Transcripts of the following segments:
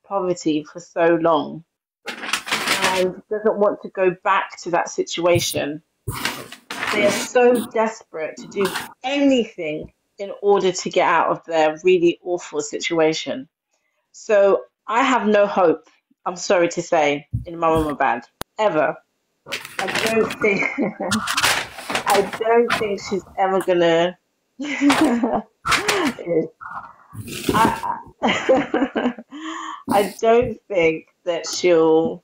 poverty for so long and doesn't want to go back to that situation. They are so desperate to do anything in order to get out of their really awful situation. So I have no hope, I'm sorry to say, in Mama Mobad, ever. I don't think I don't think she's ever gonna I I don't think that she'll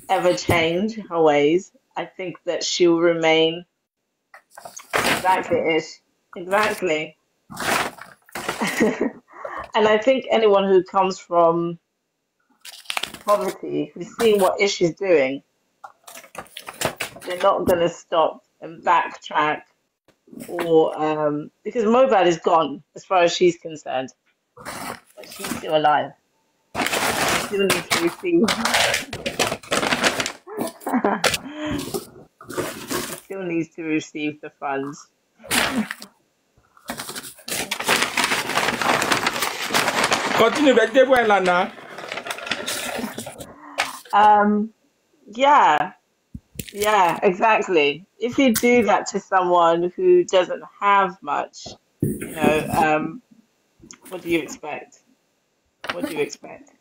ever change her ways. I think that she'll remain exactly ish. Exactly. And I think anyone who comes from poverty, who's seeing what Ish is doing, they're not going to stop and backtrack or because Mobad is gone as far as she's concerned, but she's still alive. She still needs to receive. She still needs to receive the funds. Continue, vegetable and Lana. Yeah, yeah, exactly. If you do that to someone who doesn't have much, what do you expect? What do you expect?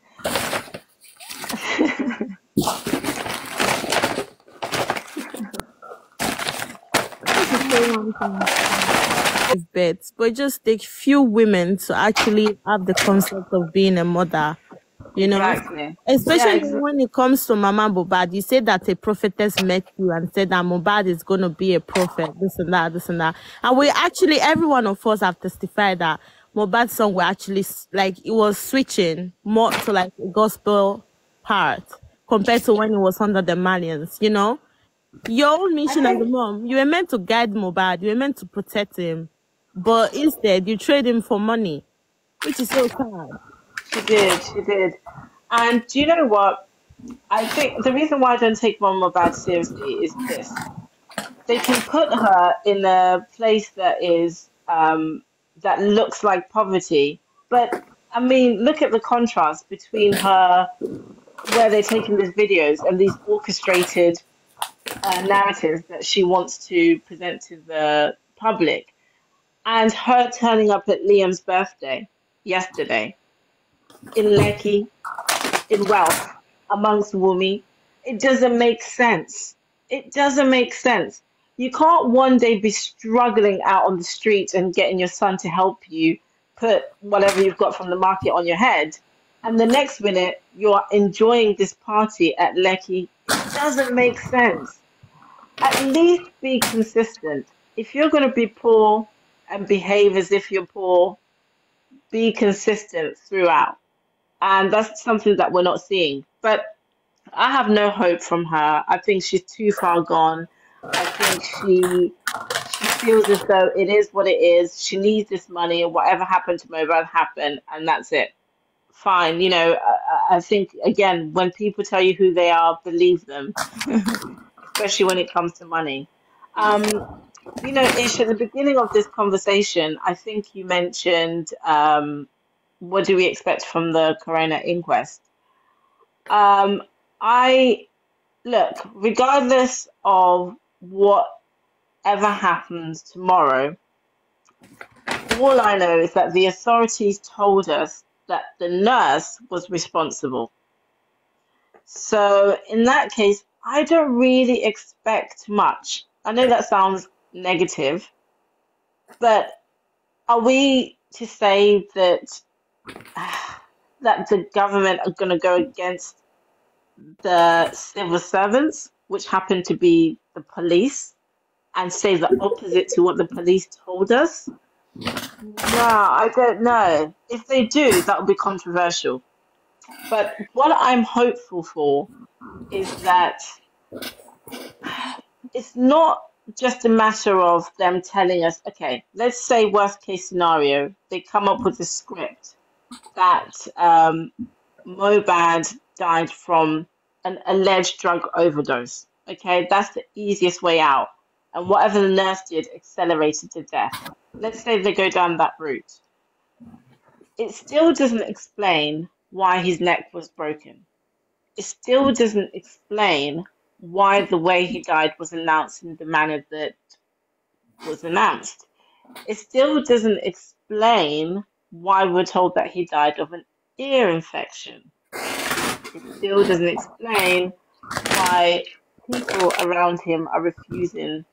Beds, but it just takes few women to actually have the concept of being a mother, Exactly. especially Yeah, when it comes to Mama Mohbad. You said that a prophetess met you and said that Mohbad is going to be a prophet, this and that. And we actually, every one of us have testified that Mohbad's song were actually, like, it was switching more to like a gospel part compared to when it was under the Malians, Your own I mission as a think mom, you were meant to guide Mohbad, you were meant to protect him, but instead you trade him for money, which is so sad. she did. She did. And do you know what? I think the reason why I don't take Mama Bad seriously is this. They can put her in a place that is that looks like poverty, but I mean, look at the contrast between her where they're taking these videos and these orchestrated narratives that she wants to present to the public, and her turning up at Liam's birthday yesterday in Lekki, in wealth, amongst Wumi. It doesn't make sense. It doesn't make sense. You can't one day be struggling out on the street and getting your son to help you put whatever you've got from the market on your head, and the next minute you're enjoying this party at Lekki. It doesn't make sense. At least be consistent. If you're going to be poor and behave as if you're poor, be consistent throughout. And that's something that we're not seeing. But I have no hope from her. I think she's too far gone. I think she feels as though it is what it is. She needs this money. Whatever happened to Mobile happened, and that's it. Fine. I think again, when people tell you who they are, believe them, especially when it comes to money. Ish, at the beginning of this conversation, I think you mentioned what do we expect from the coroner inquest? I look, regardless of whatever happens tomorrow, all I know is that the authorities told us that the nurse was responsible. So in that case, I don't really expect much. I know that sounds negative, but are we to say that that the government are going to go against the civil servants, which happen to be the police, and say the opposite to what the police told us? No, I don't know. If they do, that would be controversial. But what I'm hopeful for is that it's not just a matter of them telling us, okay, let's say worst case scenario, they come up with a script that Mobad died from an alleged drug overdose. Okay, that's the easiest way out. And whatever the nurse did accelerated to death. Let's say they go down that route. It still doesn't explain why his neck was broken. It still doesn't explain why the way he died was announced in the manner that was announced. It still doesn't explain why we're told that he died of an ear infection. It still doesn't explain why people around him are refusing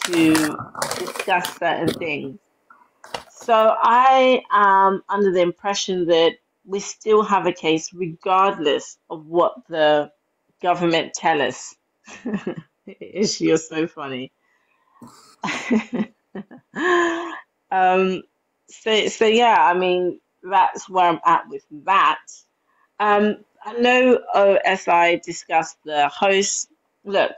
to discuss certain things. So I am under the impression that we still have a case regardless of what the government tell us. You're so funny. um, so yeah, I mean, that's where I'm at with that. I know OSI discussed the host. Look,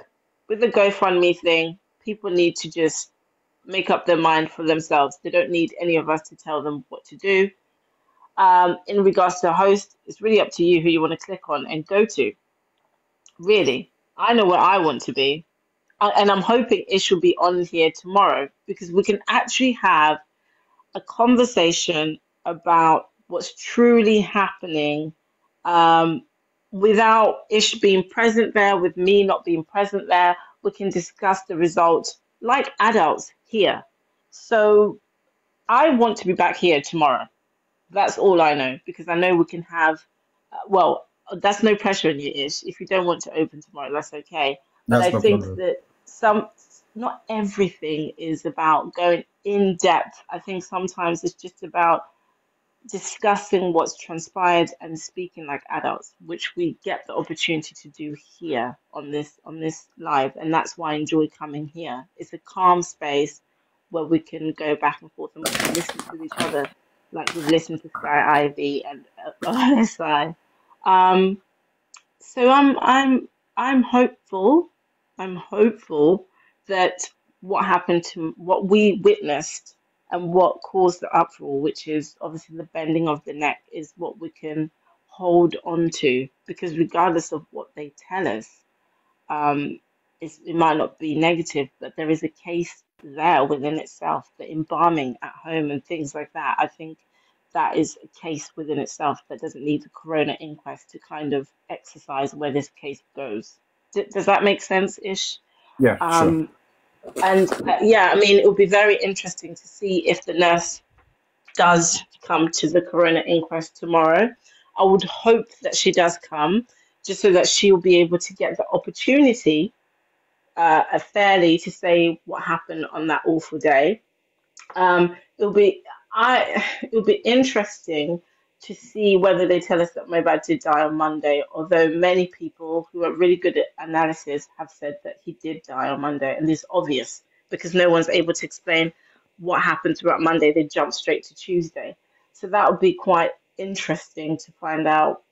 with the GoFundMe thing, people need to just make up their mind for themselves. They don't need any of us to tell them what to do. In regards to the host, it's really up to you who you want to click on and go to. Really, I know where I want to be. And I'm hoping it should be on here tomorrow because we can actually have a conversation about what's truly happening um, without Ish being present there, with me not being present there. We can discuss the results like adults here. So I want to be back here tomorrow. That's all I know because I know we can have, well, that's no pressure on you, Ish. If you don't want to open tomorrow, that's okay. But I That's no think problem. that not everything is about going in depth. I think sometimes it's just about discussing what's transpired and speaking like adults, which we get the opportunity to do here on this live, and that's why I enjoy coming here. It's a calm space where we can go back and forth and we can listen to each other like we've listened to Sky Ivy and OSI. Um, so I'm hopeful. I'm hopeful that what we witnessed and what caused the uproar, which is obviously the bending of the neck, is what we can hold on to. Because regardless of what they tell us, um, it might not be negative, but there is a case there within itself. The embalming at home and things like that. I think that is a case within itself that doesn't need the coroner inquest to kind of exercise where this case goes. Does that make sense, Ish? Yeah, sure. Um, and yeah, I mean, it would be very interesting to see if the nurse does come to the coroner inquest tomorrow. I would hope that she does come, just so that she will be able to get the opportunity fairly to say what happened on that awful day. It'll be it'll be interesting to see whether they tell us that Mobad did die on Monday, although many people who are really good at analysis have said that he did die on Monday, and it's obvious because no one's able to explain what happened throughout Monday. They jump straight to Tuesday. So that would be quite interesting to find out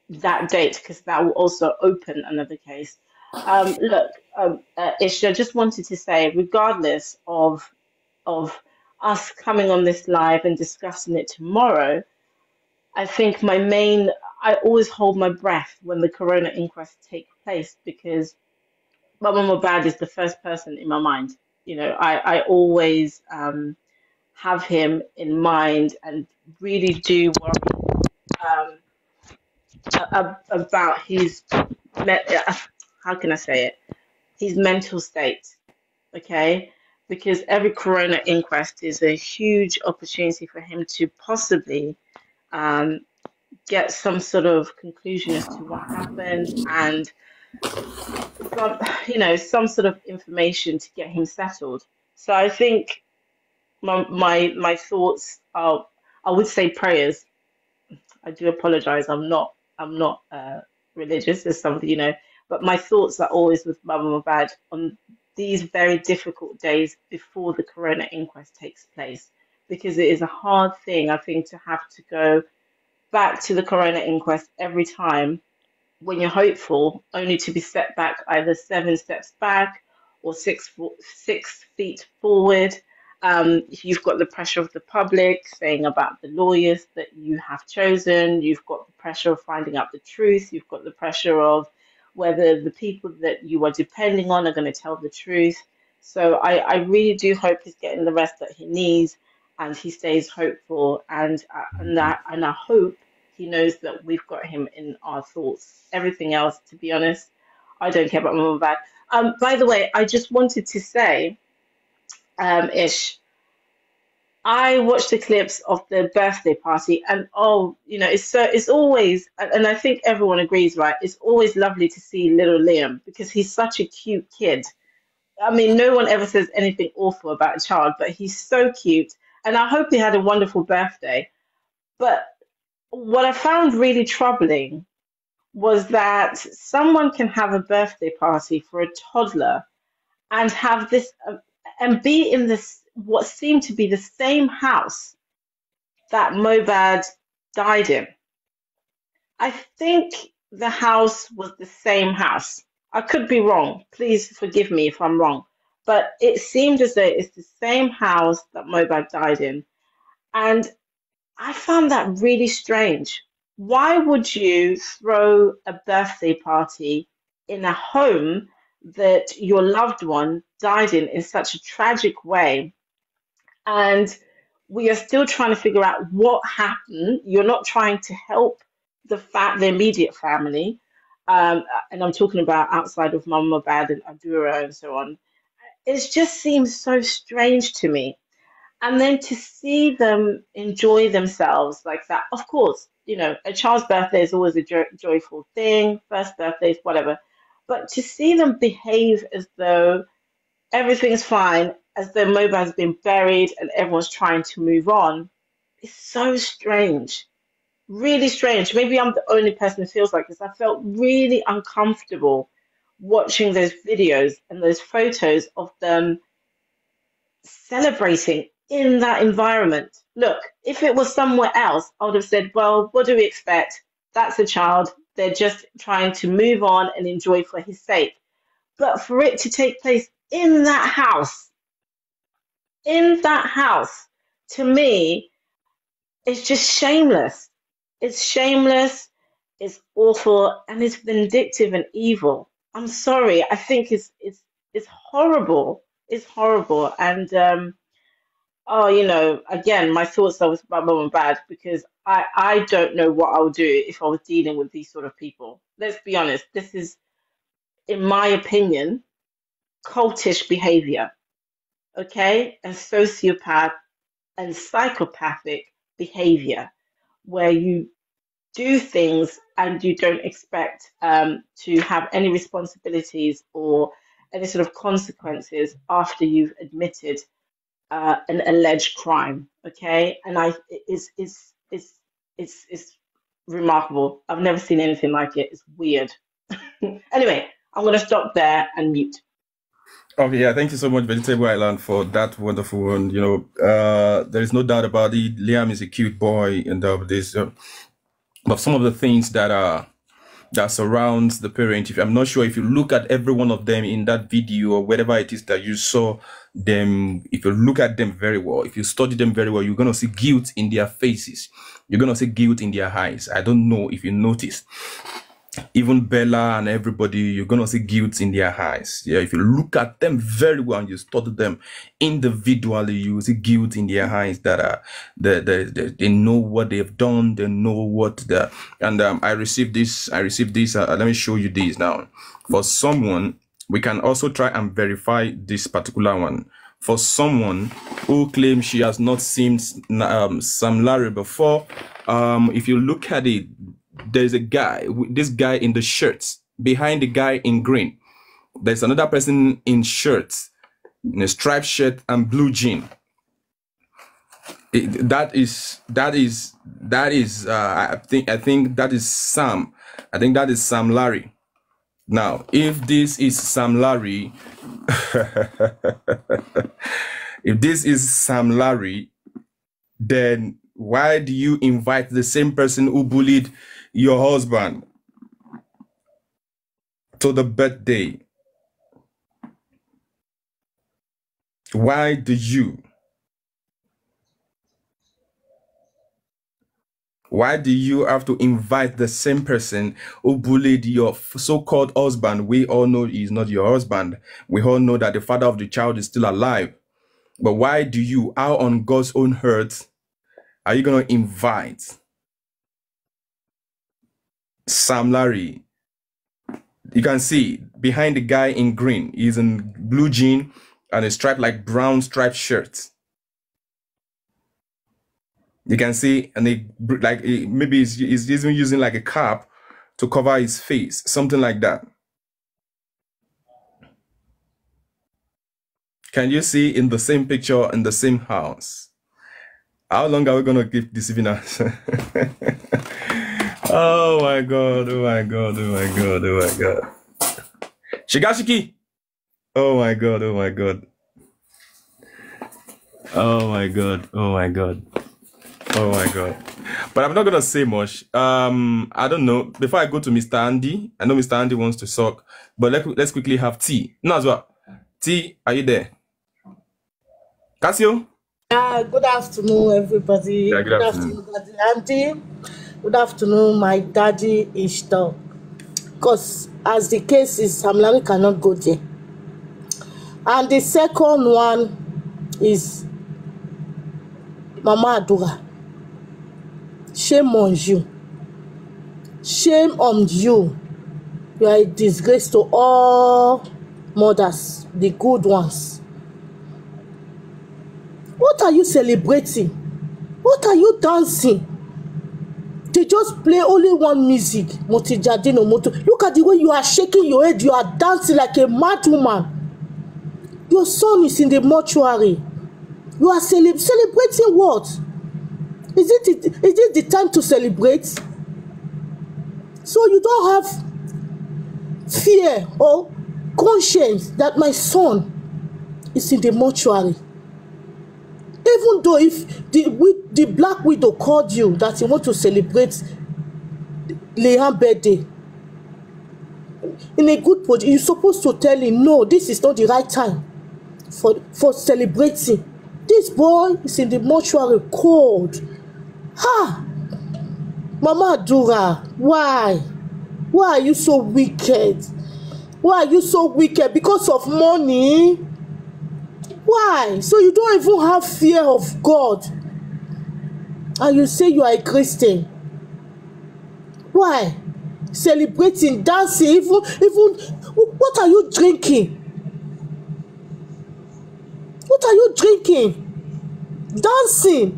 that date because that will also open another case. Look, Ish, I just wanted to say, regardless of us coming on this live and discussing it tomorrow, I think I always hold my breath when the coroner inquest takes place because Baba Mobad is the first person in my mind. You know, I always have him in mind and really do worry um, about how can I say it? His mental state, okay? Because every coroner inquest is a huge opportunity for him to possibly um, get some sort of conclusion as to what happened and some, some sort of information to get him settled. So I think my thoughts are, I would say prayers. I do apologize. I'm not religious as somebody, but my thoughts are always with Baba Mubad on these very difficult days before the coroner inquest takes place, because it is a hard thing, I think, to have to go back to the coroner inquest every time when you're hopeful, only to be set back either 7 steps back or 6 feet forward. You've got the pressure of the public saying about the lawyers that you have chosen. You've got the pressure of finding out the truth. You've got the pressure of whether the people that you are depending on are going to tell the truth. So I really do hope he's getting the rest that he needs and he stays hopeful. And I hope he knows that we've got him in our thoughts. Everything else, to be honest, I don't care about Mum and Bad. By the way, I just wanted to say, Ish, I watched the clips of the birthday party, and oh, it's always, and I think everyone agrees, right? It's always lovely to see little Liam because he's such a cute kid. I mean, no one ever says anything awful about a child, but he's so cute, and I hope he had a wonderful birthday. But what I found really troubling was that someone can have a birthday party for a toddler and have this and be in this what seemed to be the same house that Mobad died in. I think the house was the same house. I could be wrong. Please forgive me if I'm wrong. But it seemed as though it's the same house that Mobad died in. And I found that really strange. Why would you throw a birthday party in a home that your loved one died in such a tragic way? And we are still trying to figure out what happened. You're not trying to help the immediate family. And I'm talking about outside of Mum Mobad and Adura and so on. It just seems so strange to me. And then to see them enjoy themselves like that, of course, a child's birthday is always a joyful thing, first birthdays, whatever. But to see them behave as though everything's fine, as though Mobad has been buried and everyone's trying to move on, is so strange. Really strange. Maybe I'm the only person who feels like this. I felt really uncomfortable watching those videos and those photos of them celebrating in that environment. Look, if it was somewhere else, I would have said, well, what do we expect? That's a child. They're just trying to move on and enjoy for his sake. But for it to take place in that house, to me, it's just shameless. It's shameless, it's awful, and it's vindictive and evil. I'm sorry. I think it's horrible. It's horrible. And again, my thoughts are about Mum and Bad because I don't know what I would do if I was dealing with these sort of people. Let's be honest. This is, in my opinion, cultish behavior, okay? And sociopath and psychopathic behavior where you do things and you don't expect to have any responsibilities or any sort of consequences after you've admitted an alleged crime. Okay, and it's remarkable. I've never seen anything like it. It's weird. Anyway, I'm gonna stop there and mute. Okay, yeah, thank you so much, Vegetable Island, for that wonderful one. There is no doubt about it. Liam is a cute boy, and this, but some of the things that surrounds the parent. I'm not sure if you look at every one of them in that video or whatever it is that you saw them. If you look at them very well, if you study them very well, you're gonna see guilt in their faces. You're gonna see guilt in their eyes. I don't know if you noticed. Even Bella and everybody, you're gonna see guilt in their eyes. Yeah, if you look at them very well and you study them individually, you will see guilt in their eyes that they know what they've done, they know what and I received this. Let me show you this now. For someone, we can also try and verify this particular one. For someone who claims she has not seen Sam Larry before, if you look at it, there's a guy, this guy in the shirts, behind the guy in green. There's another person in shirts, in a striped shirt and blue jean. That is I think that is Sam. I think that is Sam Larry. Now, if this is Sam Larry, if this is Sam Larry, then why do you invite the same person who bullied your husband to the birthday? Why do you? Why do you have to invite the same person who bullied your so-called husband? We all know he's not your husband. We all know that the father of the child is still alive. But why do you, how on God's own earth, are you going to invite Sam Larry. You can see behind the guy in green, he's in blue jean and a striped, like brown striped shirt. You can see, and maybe he's even using like a cap to cover his face, something like that. Can you see in the same picture in the same house? How long are we gonna keep deceiving us? Oh my God! Oh my God! Oh my God! Oh my God! Shigashiki! Oh my God! Oh my God! Oh my God! Oh my God! Oh my God! But I'm not gonna say much. I don't know. Before I go to Mr. Andy, I know Mr. Andy wants to talk, but let's quickly have T. No, as well. T, are you there? Casio? Good afternoon, everybody. Yeah, good afternoon. Daddy Andy. Good afternoon, my daddy Ishtar. Because as the case is, Sam Larry cannot go there. And the second one is Mama Adura. Shame on you. Shame on you. You are a disgrace to all mothers, the good ones. What are you celebrating? What are you dancing? They just play only one music. Motijadino Moto. Look at the way you are shaking your head. You are dancing like a mad woman. Your son is in the mortuary. You are celebrating what? Is it the time to celebrate? So you don't have fear or conscience that my son is in the mortuary. Even though if the Black Widow called you that you want to celebrate Liam's birthday in a good position, you're supposed to tell him, no, this is not the right time for celebrating. This boy is in the mortuary cold. Ha! Mama Adura, why? Why are you so wicked? Why are you so wicked? Because of money? Why? So you don't even have fear of God. And you say you are a Christian. Why? Celebrating, dancing, even what are you drinking? What are you drinking? Dancing.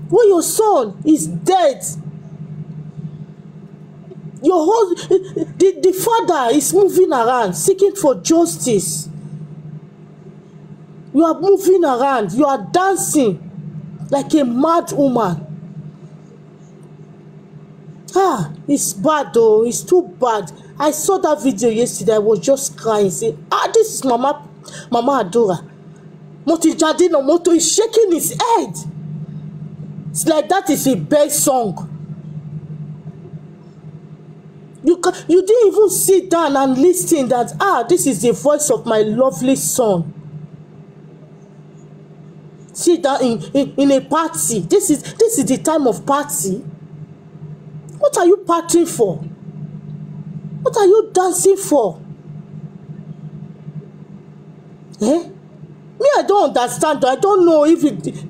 When your son is dead. Your whole the father is moving around, seeking for justice. You are moving around, you are dancing like a mad woman. It's bad though, it's too bad. I saw that video yesterday, I was just crying, saying, this is Mama Adura. Motijadino Moto is shaking his head. It's like that is a best song. You didn't even sit down and listen that, this is the voice of my lovely son. Sit down in a party. This is the time of party. What are you partying for? What are you dancing for? Me, I don't understand. I don't know if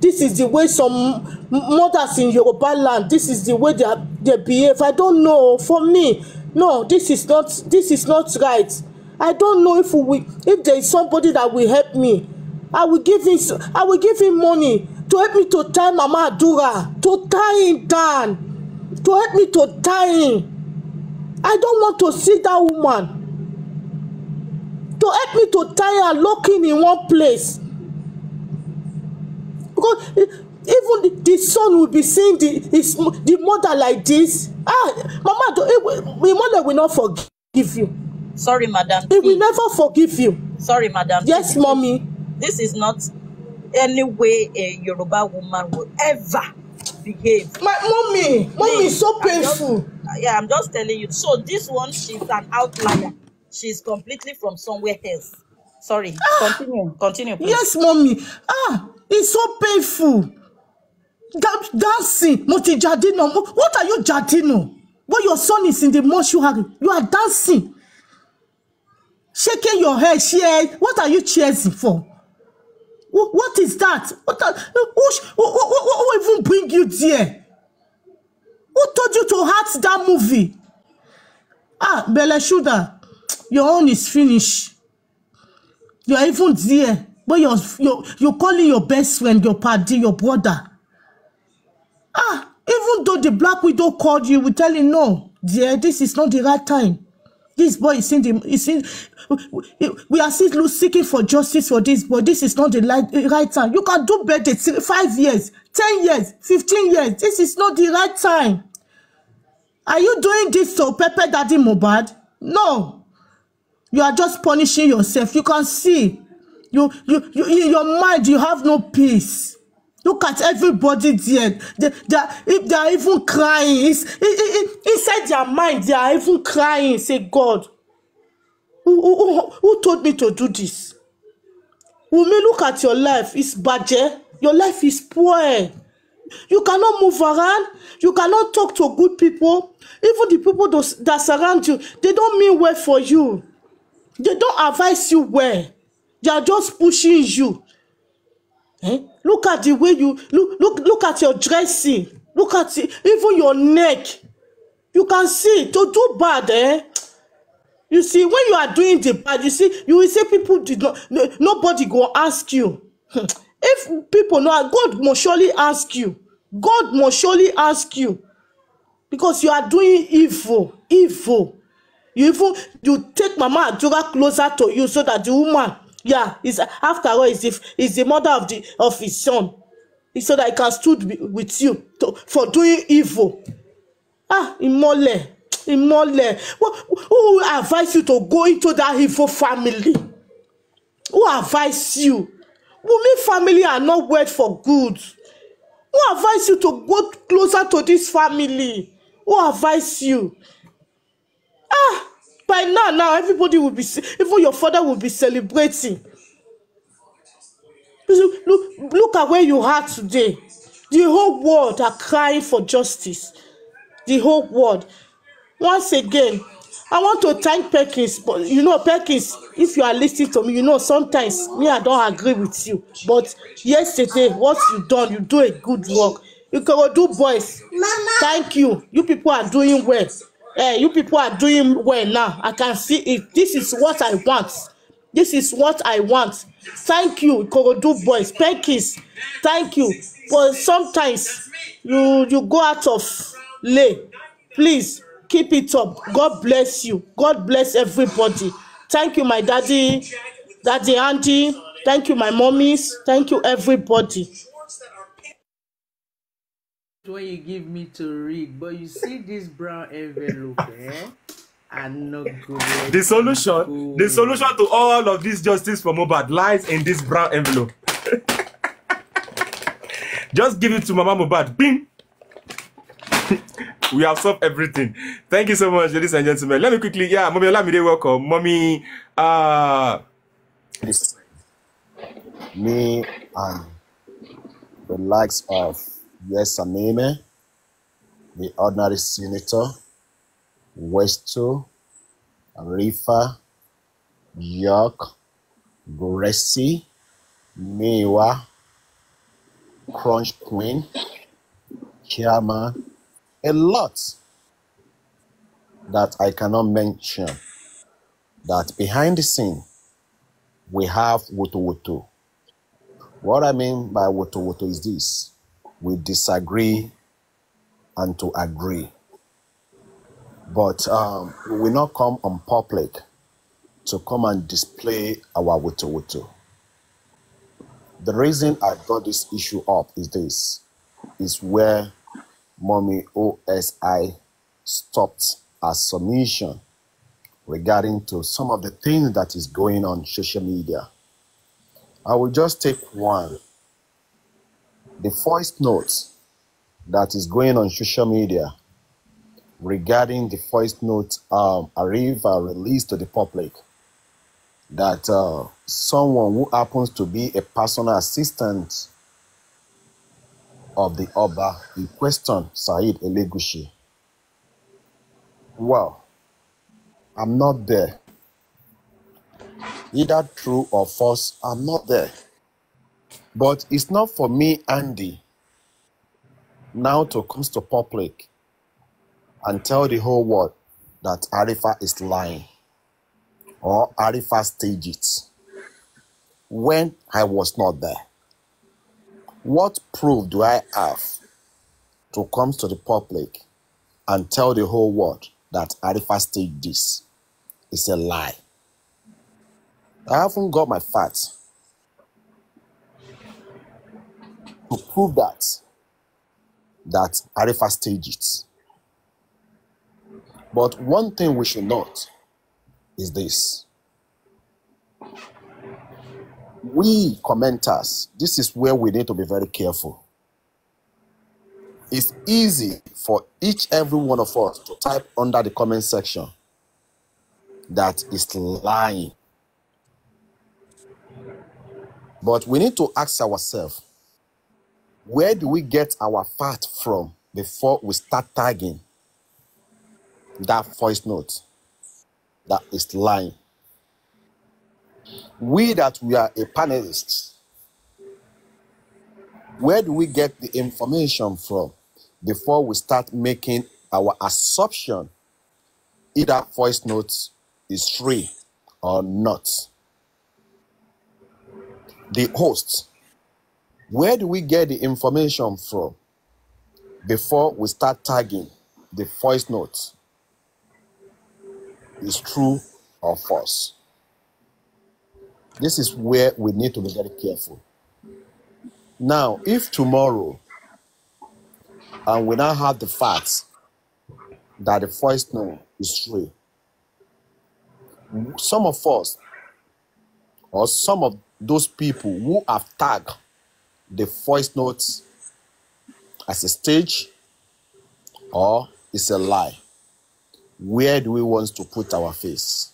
this is the way some mothers in Yoruba land, this is the way they behave. I don't know. For me, no, this is not right. I don't know if there is somebody that will help me. I will give him money to help me to tie Mama Adura, to tie him down, to help me to tie him. I don't want to see that woman. To help me to tie her, lock him in one place. Because even the son will be seeing the mother like this. Mama, the mother will not forgive you. Sorry, madam. He will never forgive you. Sorry, madam. Yes, mommy. This is not any way a Yoruba woman will ever behave. My mommy is so painful. I'm just telling you. So this one, she's an outlier. She's completely from somewhere else. Sorry. Continue, please. Yes, mommy. It's so painful. Dancing, Motijadino. What are you, Jadino? When your son is in the mortuary, you are dancing, shaking your head. What are you cheering for? What is that? Who even bring you there? Who told you to hurt that movie? Ah, Bella Shooter, your own is finished. You are even there, but you're calling your best friend, your party, your brother. Ah, even though the Black Widow called you, we tell him no, dear, this is not the right time. This boy is we are still seeking for justice for this boy. This is not the right time. You can do better 5 years, 10 years, 15 years. This is not the right time. Are you doing this to Pepper Daddy Mohbad? No. You are just punishing yourself. You can see. You in your mind, you have no peace. Look at everybody there. If they are even crying, inside their mind, they are even crying. Say, God, who told me to do this? Wunmi, look at your life. It's baje. Your life is poor. You cannot move around. You cannot talk to good people. Even the people that surround you, they don't mean well for you. They don't advise you well. They are just pushing you. Look at the way you look at your dressing. Look at it, even your neck. You can see to do bad, You see, when you are doing the bad, you will say people did not. Nobody go ask you. If people know, God must surely ask you. God must surely ask you, because you are doing evil. You take Mama Adura closer to you so that the woman, is after all is the mother of his son, so that he can stood with you for doing evil. Imole. Who advise you to go into that evil family? Who advise you? Wunmi family are not word for good. Who advise you to go closer to this family? Who advise you? By now everybody will be, even your father will be celebrating. Look at where you are today. The whole world are crying for justice. The whole world. Once again, I want to thank Perkins. But Perkins, if you are listening to me, sometimes me, I don't agree with you. But yesterday, what you done, you do a good work. You can do, boys. Mama. Thank you. You people are doing well. You people are doing well now. I can see it. This is what I want. This is what I want. Thank you, Ikorodu boys. Perkins, thank you. But sometimes you go out of lane. Please keep it up. God bless you. God bless everybody. Thank you, my daddy, auntie. Thank you, my mommies. Thank you, everybody. When you give me to read, but you see this brown envelope, I'm not good. The solution to all of this justice for Mohbad lies in this brown envelope. Just give it to Mama Mohbad. Bing! We have solved everything. Thank you so much, ladies and gentlemen. Let me quickly, Mommy Olamide, welcome. Mommy, me and the likes of Yes Aneme, the ordinary senator, Westo, Rifa, York, Goresi, Mewa, Crunch Queen, Chairman, a lot that I cannot mention. That behind the scene, we have Woto Woto. What I mean by Woto Woto is this: we disagree and to agree. But we will not come on public to come and display our Woto Woto. The reason I brought this issue up is where Mommy OSI stopped a submission regarding to some of the things that is going on social media. I will just take one. The voice notes that is going on social media regarding the voice note Arriva released to the public, that someone who happens to be a personal assistant of the Oba in question, Said Elegushi. Well, I'm not there. Either true or false, I'm not there. But it's not for me, Andy, now to come to public and tell the whole world that Arifa is lying, or Arifa staged it when I was not there? What proof do I have to come to the public and tell the whole world that Arifa staged this? It's a lie. I haven't got my facts to prove that Arifa staged it. But one thing we should note is this. We commenters, this is where we need to be very careful. It's easy for every one of us to type under the comment section that is lying. But we need to ask ourselves, where do we get our fact from before we start tagging that voice note that is lying? We that we are a panelist, where do we get the information from before we start making our assumption either voice note is free or not? The host, where do we get the information from before we start tagging the voice note is true or false? This is where we need to be very careful. Now, if tomorrow, and we now have the facts that the voice note is free, some of us, or some of those people who have tagged the voice notes as a stage or it's a lie, where do we want to put our face?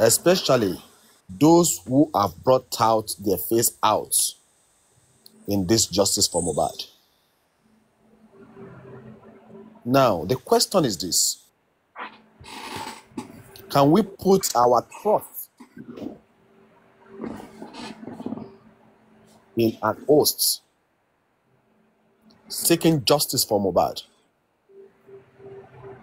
Especially those who have brought out their face out in this justice for Mohbad. Now, the question is this: can we put our trust in an host seeking justice for Mohbad?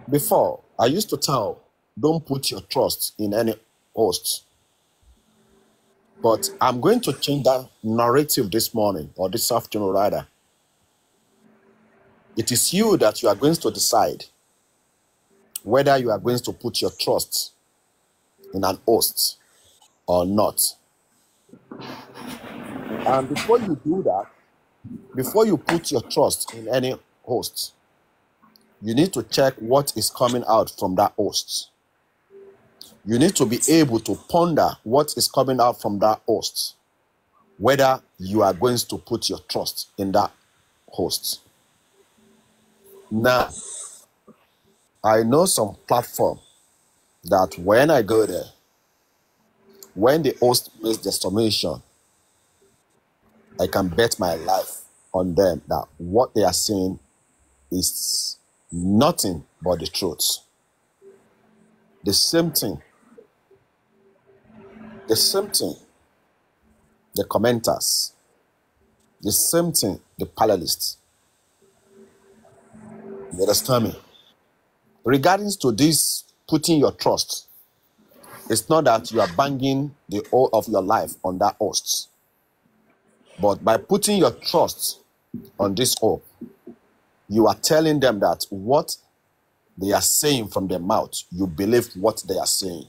Before, I used to tell, don't put your trust in any host. But I'm going to change that narrative this morning, or this afternoon rather. It is you that you are going to decide whether you are going to put your trust in an host or not. And before you do that, before you put your trust in any host, you need to check what is coming out from that host. You need to be able to ponder what is coming out from that host, whether you are going to put your trust in that host. Now, I know some platform that when I go there, when the host makes the summation, I can bet my life on them that what they are saying is nothing but the truth. The same thing, the commenters, the same thing, the panelists. You understand me? Regarding to this, putting your trust, it's not that you are banging the whole of your life on that host. But by putting your trust on this hope, you are telling them that what they are saying from their mouth, you believe what they are saying.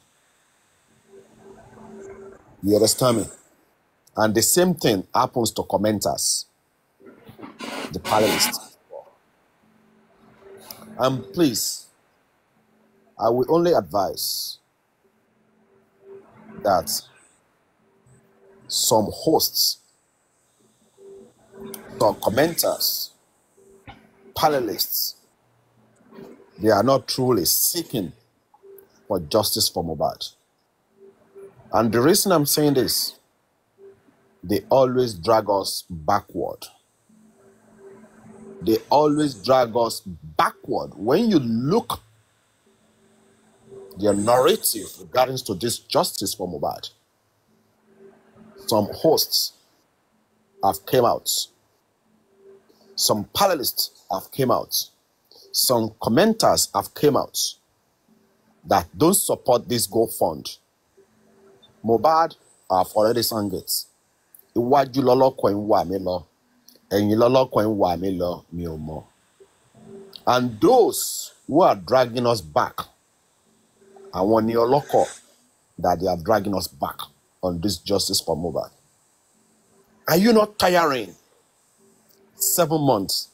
You understand me? And the same thing happens to commenters, the panelists. And please, I will only advise that some hosts, some commenters, panelists, they are not truly seeking for justice for Mohbad. And the reason I'm saying this, they always drag us backward. They always drag us backward. When you look their narrative regarding to this justice for Mohbad, some hosts have came out some panelists have came out, some commenters have came out that don't support this Go Fund. Mohbad have already sung it. Iwájú lọ́lọ́kọ̀ ń wà mí lọ, ẹ̀yìn lọ́lọ́kọ̀ ń wà mí lọ, mi ò mọ̀. And those who are dragging us back, àwọn ni ọlọ́kọ̀ that they are dragging us back on this justice for Mohbad. Are you not tiring? 7 months,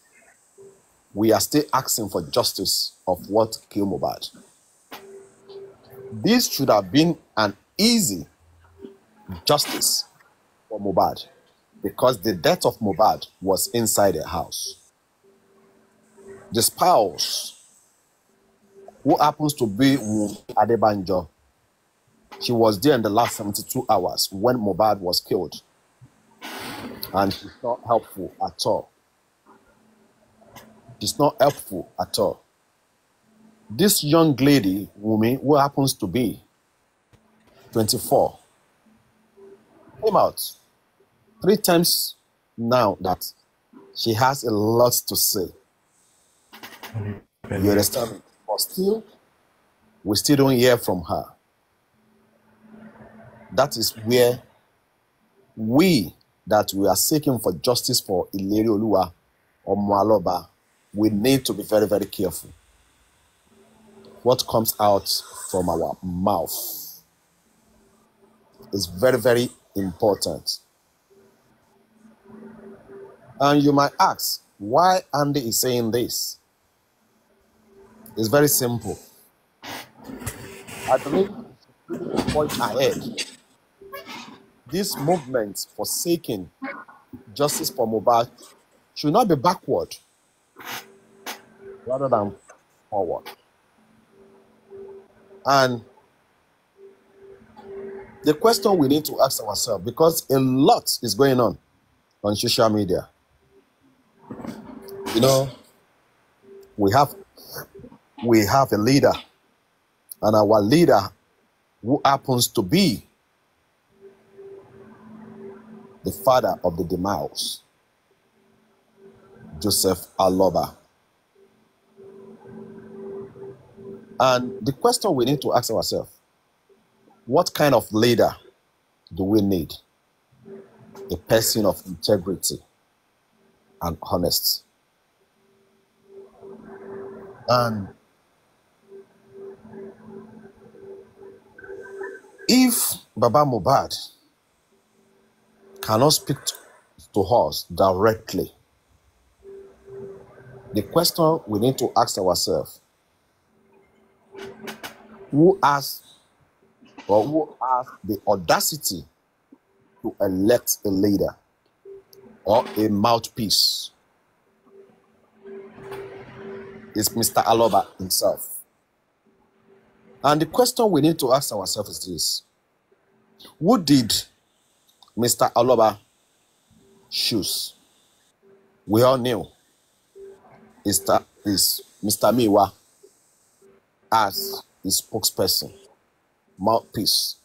we are still asking for justice of what killed Mohbad. This should have been an easy justice for Mohbad because the death of Mohbad was inside a house. The spouse, who happens to be Wunmi Adebanjo, she was there in the last 72 hours when Mohbad was killed. And she's not helpful at all. She's not helpful at all. This young lady, Wunmi, who happens to be 24, came out 3 times now that she has a lot to say. You understand me? But still, we still don't hear from her. That is where we are seeking for justice for Ilerioluwa or Aloba, we need to be very, very careful. What comes out from our mouth is very, very important. And you might ask, why Andy is saying this? It's very simple. I believe the point ahead. This movement for seeking justice for Mohbad should not be backward, rather than forward. And the question we need to ask ourselves, because a lot is going on social media. You know, we have a leader, and our leader, who happens to be the father of the demise, Joseph Aloba. And the question we need to ask ourselves, what kind of leader do we need? A person of integrity and honesty. And if Baba Mohbad cannot speak to us directly, the question we need to ask ourselves, who has the audacity to elect a leader or a mouthpiece? Is Mr. Aloba himself. And the question we need to ask ourselves is this: who did Mr. Aloba choose? We all knew is Mr. Miwa as his spokesperson, mouthpiece.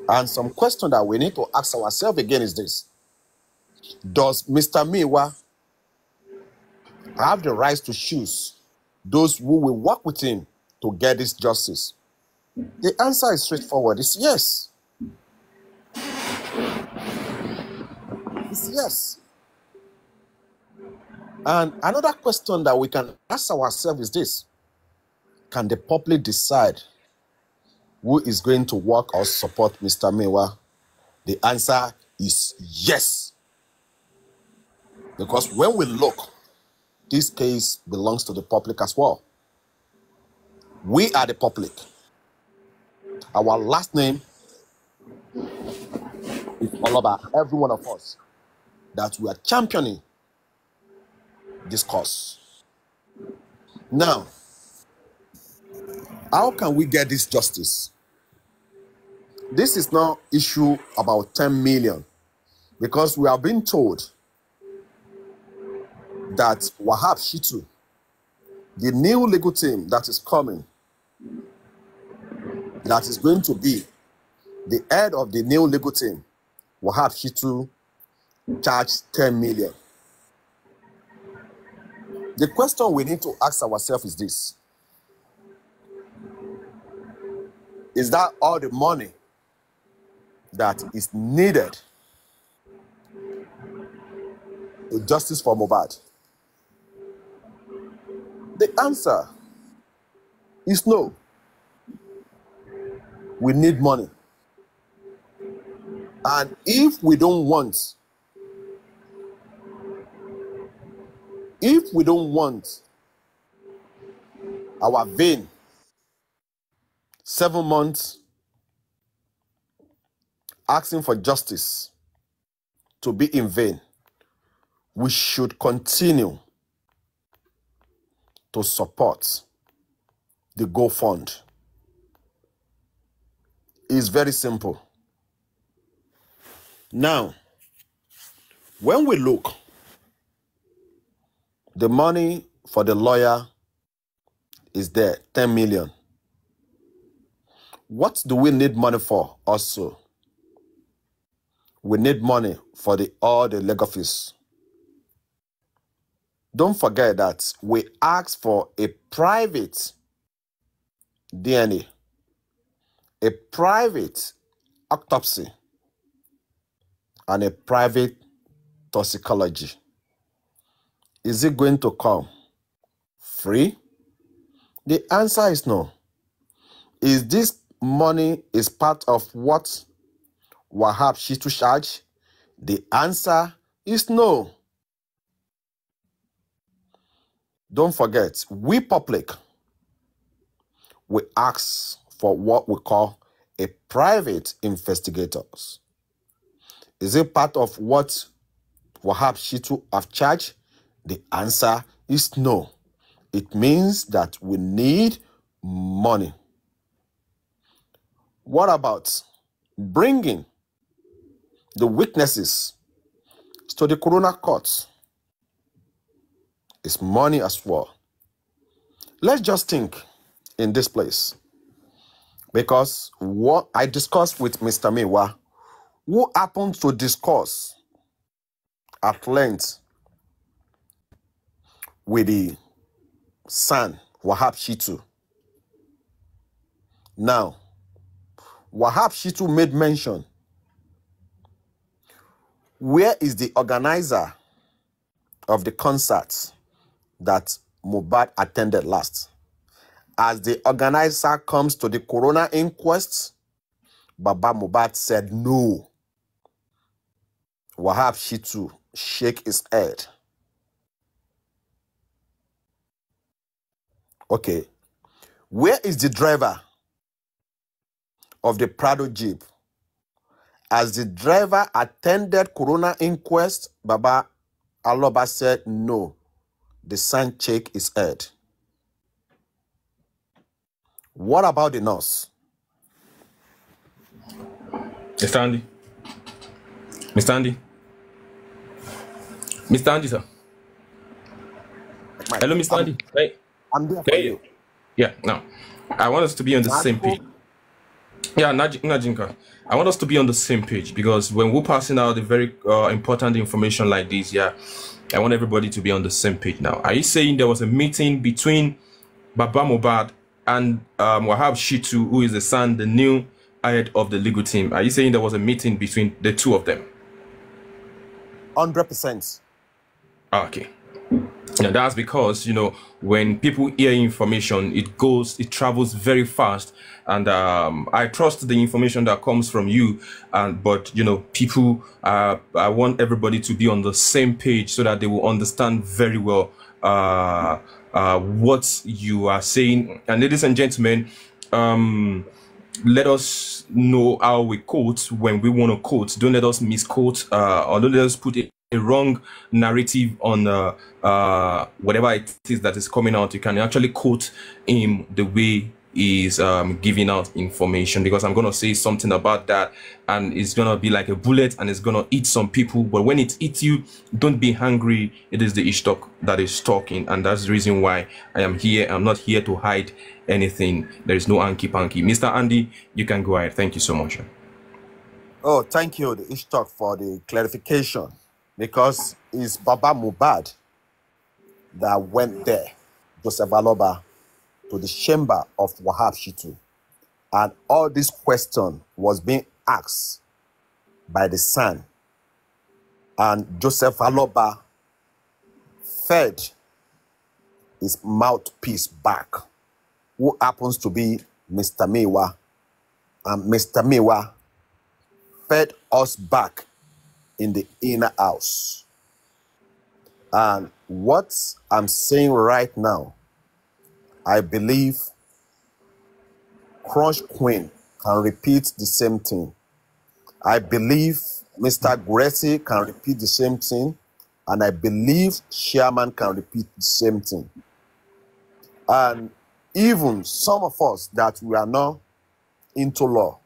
And some question that we need to ask ourselves again is this: does Mr. Miwa have the right to choose those who will work with him to get this justice? The answer is straightforward. It's yes. It's yes. And another question that we can ask ourselves is this: can the public decide who is going to work or support Mr. Miwa? The answer is yes. Because when we look, this case belongs to the public as well. We are the public. Our last name is all about every one of us that we are championing this cause. Now, how can we get this justice? This is not an issue about 10 million, because we have been told that Wahab Shitu, the new legal team that is coming, that is going to be the head of the new legal team, Wahab Shitu, charged 10 million. The question we need to ask ourselves is this. Is that all the money that is needed to justice for Mohbad? The answer is no. We need money. And if we don't want our vein 7 months asking for justice to be in vain, we should continue to support the Go Fund. It's very simple. Now, when we look, the money for the lawyer is there, 10 million. What do we need money for also? We need money for all the legal fees. Don't forget that we asked for a private DNA, a private autopsy, and a private toxicology. Is it going to come free? The answer is no. Is this money is part of what Wahab Shittu charge? The answer is no. Don't forget, we public, we ask for what we call a private investigators. Is it part of what Wahab Shittu have charged? The answer is no. It means that we need money. What about bringing the witnesses to the coroner courts? It's money as well. Let's just think in this place. Because what I discussed with Mr. Miwa, who happened to discuss at length with the son, Wahab Shittu. Now, Wahab Shittu made mention. Where is the organizer of the concert that Mohbad attended last? As the organizer comes to the coroner inquest, Baba Mohbad said no. Wahab Shittu shake his head. Okay. Where is the driver of the Prado Jeep? As the driver attended coroner inquest, Baba Aloba said no. The son shake his head. What about the nurse? Mr. Andy. Mr. Andy. Mr. Andy, sir. Hello, Mr. Andy. Hey. I'm there for you. Yeah, now, I want us to be on the same page. Yeah, Najinka. I want us to be on the same page because when we're passing out the very important information like this, yeah, I want everybody to be on the same page now. Are you saying there was a meeting between Baba Mohbad and Wahab Shittu, who is the son, the new head of the legal team? Are you saying there was a meeting between the two of them? 100%. Okay. And that's because, you know, when people hear information, it travels very fast. And I trust the information that comes from you. But, you know, people, I want everybody to be on the same page so that they will understand very well what you are saying. And ladies and gentlemen, let us know how we quote when we want to quote. Don't let us misquote or don't let us put a wrong narrative on whatever it is that is coming out. You can actually quote him the way he's giving out information, because I'm going to say something about that and it's going to be like a bullet and it's going to eat some people. But when it eats you, don't be hungry. It is the Ishtok that is talking, and that's the reason why I am here. I'm not here to hide anything. There is no hanky-panky. Mr. Andy, you can go ahead. Thank you so much. Oh, thank you, the Ishtok, for the clarification. Because it's Baba Mohbad that went there, Joseph Aloba, to the chamber of Wahab Shitu. And all this question was being asked by the son. And Joseph Aloba fed his mouthpiece back, who happens to be Mr. Miwa. And Mr. Miwa fed us back in the inner house. And what I'm saying right now, I believe Crunch Queen can repeat the same thing. I believe Mr. Gressi can repeat the same thing. And I believe Chairman can repeat the same thing. And even some of us that we are not into law,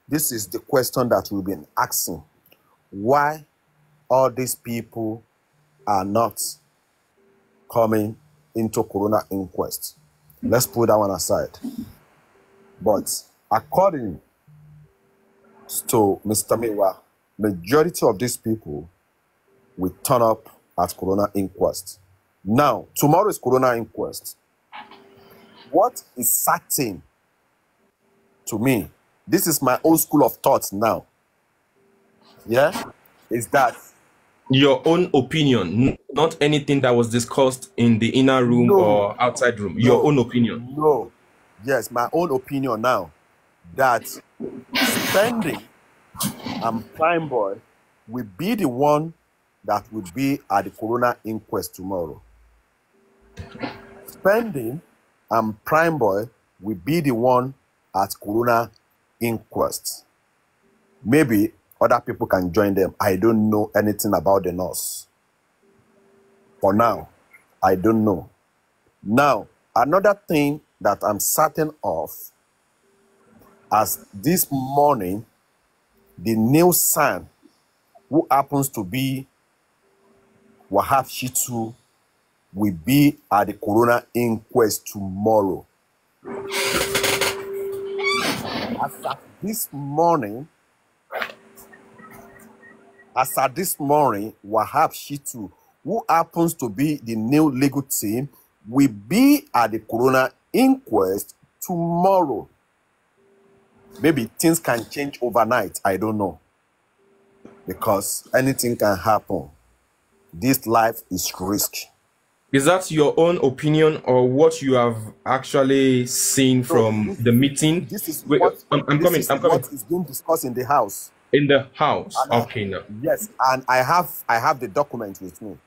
this is the question that we've been asking. Why all these people are not coming into Corona inquest? Let's put that one aside. But according to Mr. Miwa, majority of these people will turn up at Corona inquest. Now, tomorrow is Corona inquest. What is certain to me, this is my own school of thought now, yeah, is that your own opinion, not anything that was discussed in the inner room or outside room. Your own opinion. No. Yes, my own opinion now, that Spending and Prime Boy will be the one that will be at the Corona inquest tomorrow. Spending and Prime Boy will be the one at Corona inquest. Maybe other people can join them. I don't know anything about the nurse. For now, I don't know. Now, another thing that I'm certain of, as this morning, the new son, who happens to be Wahab Shitu, will be at the Corona inquest tomorrow. As at this morning, Wahab Shitu, who happens to be the new legal team, will be at the Corona inquest tomorrow. Maybe things can change overnight. I don't know. Because anything can happen. This life is risk. Is that your own opinion or what you have actually seen from the meeting? This is Wait, what, I'm coming. what is being discussed in the house. In the house. And okay, now. Yes, and I have the document with me.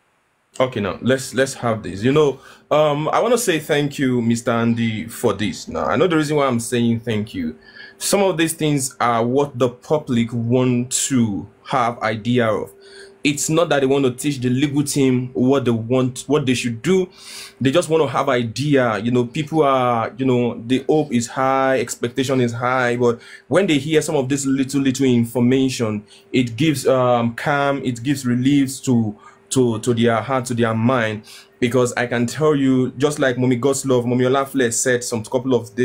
Okay, now let's have this. You know, I want to say thank you, Mr. Andy, for this. Now, I know the reason why I'm saying thank you. Some of these things are what the public want to have idea of. It's not that they want to teach the legal team what they want, what they should do. They just want to have idea. You know, people are, you know, the hope is high, expectation is high. But when they hear some of this little information, it gives calm, it gives relief to their heart, to their mind. Because I can tell you, just like Mommy God's Love, Mommy Olafle said some couple of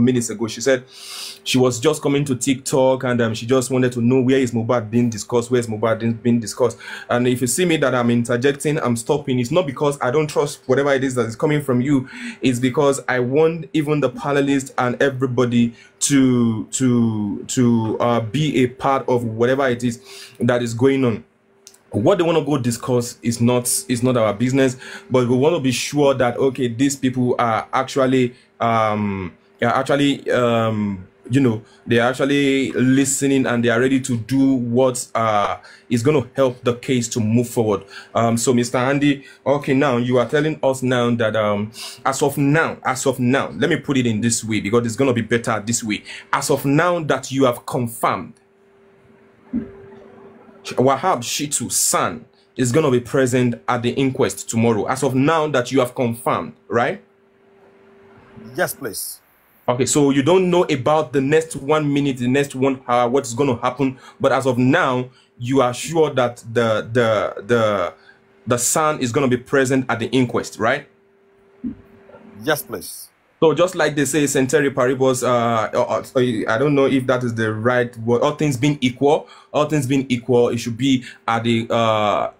minutes ago, she said she was just coming to TikTok and she just wanted to know where is Mohbad being discussed, where is Mohbad being discussed. And if you see me that I'm interjecting, I'm stopping, it's not because I don't trust whatever it is that is coming from you. It's because I want even the panelists and everybody to be a part of whatever it is that is going on. What they want to go discuss is not our business, but we want to be sure that okay, these people are actually you know, they're actually listening and they are ready to do what is going to help the case to move forward. So Mr. Andy, okay, now you are telling us now that as of now, let me put it in this way because it's going to be better this way. As of now that you have confirmed Wahab Shitu's son is going to be present at the inquest tomorrow. As of now that you have confirmed, right? Yes, please. Okay, so you don't know about the next 1 minute, the next 1 hour, what's going to happen. But as of now, you are sure that the son is going to be present at the inquest, right? Yes, please. So just like they say, Centeri Paribus, I don't know if that is the right word. All things being equal, it should be at the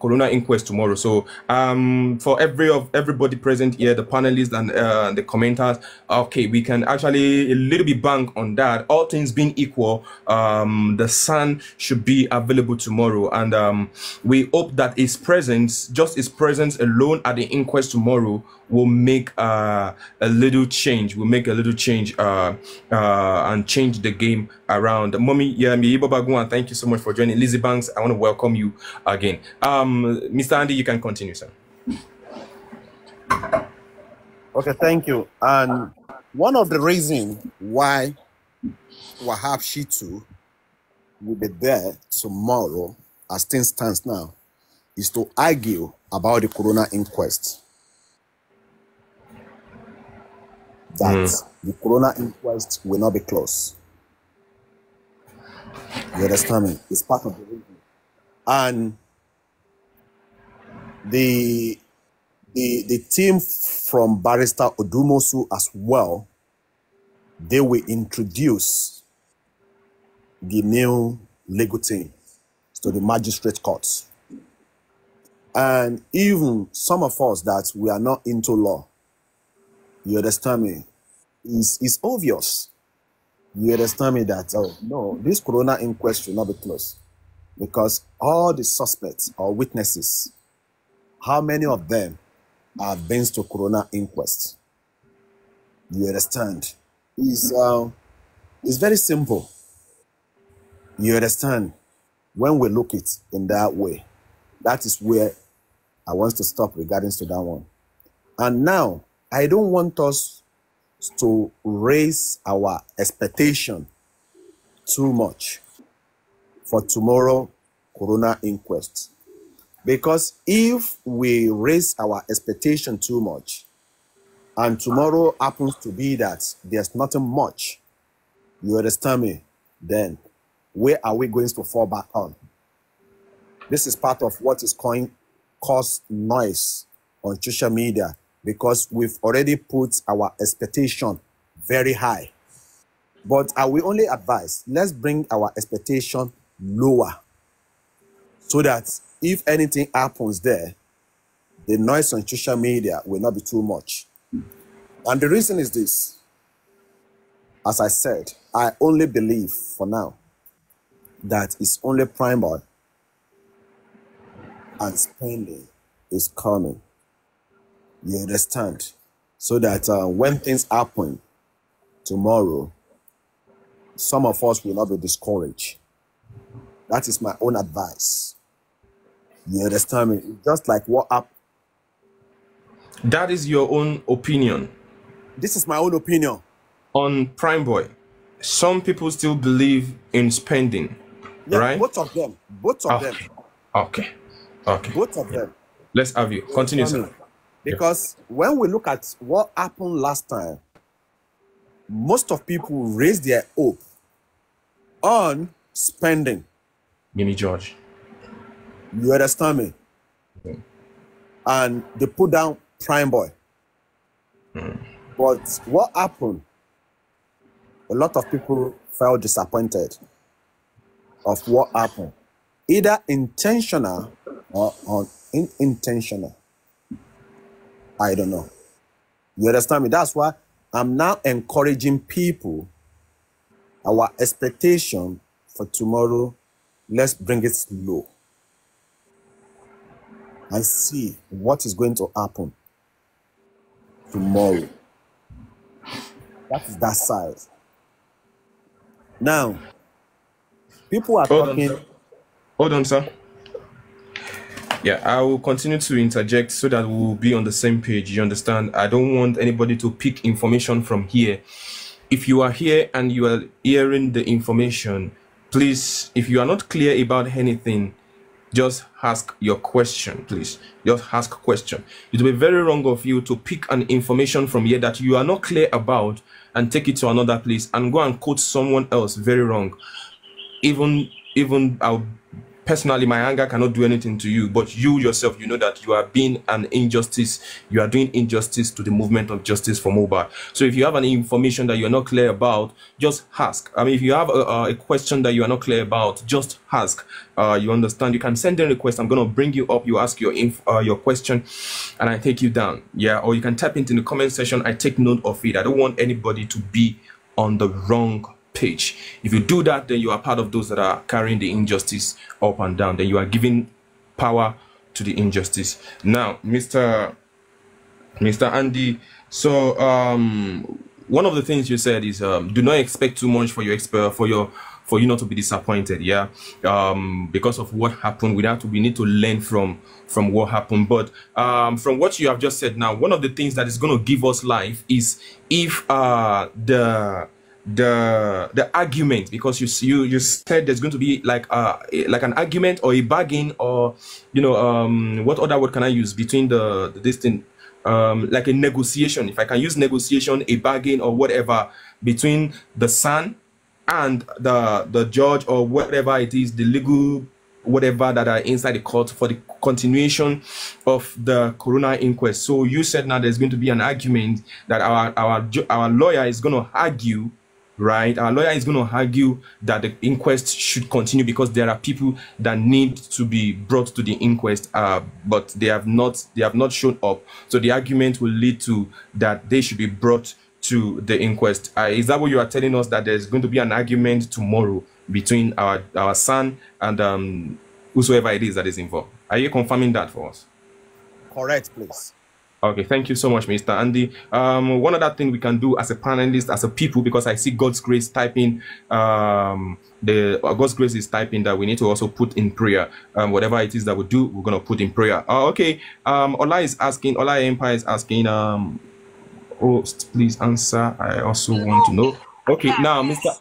coroner inquest tomorrow. So for everybody present here, the panelists and the commenters, okay, we can actually a little bit bank on that. All things being equal, the son should be available tomorrow, and we hope that his presence, just his presence alone at the inquest tomorrow, will make a little change. Will make a little change and change the game around. Mommy, yeah, Babagun, thank you so much for joining. Lizzie Banks, I want to welcome you again. Mr. Andy, you can continue, sir. Okay, thank you. And one of the reasons why Wahab Shitu will be there tomorrow, as things stands now, is to argue about the coroner inquest. That the coroner inquest will not be closed. You understand me? It's part of the reason. And the team from Barrister Odumosu as well, they will introduce the new legal team to the magistrate courts. And even some of us that we are not into law, you understand me, it's obvious. You understand me that, oh, no, this coroner inquest should not be closed. Because all the suspects or witnesses, how many of them are been to coroner inquest? You understand? It's very simple. You understand? When we look it in that way, that is where I want to stop regarding to that one. And now, I don't want us to raise our expectation too much for tomorrow coroner inquest. Because if we raise our expectation too much, and tomorrow happens to be that there's nothing much, you understand me, then where are we going to fall back on? This is part of what is caused noise on social media, because we've already put our expectation very high. But I will only advise, let's bring our expectation lower, so that if anything happens there, the noise on social media will not be too much. And the reason is this. As I said, I only believe for now that it's only Primeboy and spending is coming. You understand? So that when things happen tomorrow, some of us will not be discouraged. That is my own advice. You understand me? Just like what happened. That is your own opinion. This is my own opinion. On Primeboy, some people still believe in spending, yeah, right? Both of them. Both of them. Okay. Both of them. Let's have you. Continue, sir. Because when we look at what happened last time, most of people raised their hope on spending. Gimme George. You understand me? Okay. And they put down Primeboy. But what happened? A lot of people felt disappointed of what happened. Either intentional or unintentional. I don't know. You understand me? That's why I'm now encouraging people, our expectation for tomorrow, let's bring it low and see what is going to happen tomorrow. That is that side. Now, people are talking. Hold on, sir. Yeah, I will continue to interject so that we'll be on the same page. You understand? I don't want anybody to pick information from here. If you are here and you are hearing the information, please, if you are not clear about anything, just ask your question, please. Just ask a question. It will be very wrong of you to pick an information from here that you are not clear about and take it to another place and go and quote someone else very wrong. Even I'll personally, my anger cannot do anything to you, but you yourself, you know that you are being an injustice. You are doing injustice to the movement of justice for Mohbad. So if you have any information that you're not clear about, just ask. I mean, if you have a question that you are not clear about, just ask. You understand? You can send a request. I'm going to bring you up. You ask your question, and I take you down. Yeah, or you can type it in the comment section. I take note of it. I don't want anybody to be on the wrong page. If you do that, then you are part of those that are carrying the injustice up and down. Then you are giving power to the injustice. Now, Mr. Andy, so one of the things you said is do not expect too much for you not to be disappointed. Yeah, because of what happened, we need to learn from what happened. But from what you have just said now, one of the things that is going to give us life is if the argument, because you said there's going to be like an argument or a bargain, or what other word can I use between this thing, like a negotiation, if I can use negotiation, a bargain or whatever between the son and the judge, or whatever it is, the legal whatever that are inside the court for the continuation of the coroner inquest. So you said now there's going to be an argument that our lawyer is going to argue, right? Our lawyer is going to argue that the inquest should continue because there are people that need to be brought to the inquest, but they have not shown up. So the argument will lead to that they should be brought to the inquest. Is that what you are telling us, that there's going to be an argument tomorrow between our son and whosoever it is that is involved? Are you confirming that for us? Correct, please. Okay, thank you so much, Mr. Andy. One other thing we can do as a panelist, as a people, because I see God's Grace typing, God's Grace is typing that we need to also put in prayer. Whatever it is that we do, we're going to put in prayer. Okay, Ola Empire is asking, please answer. I also want to know. Okay, now, Mr.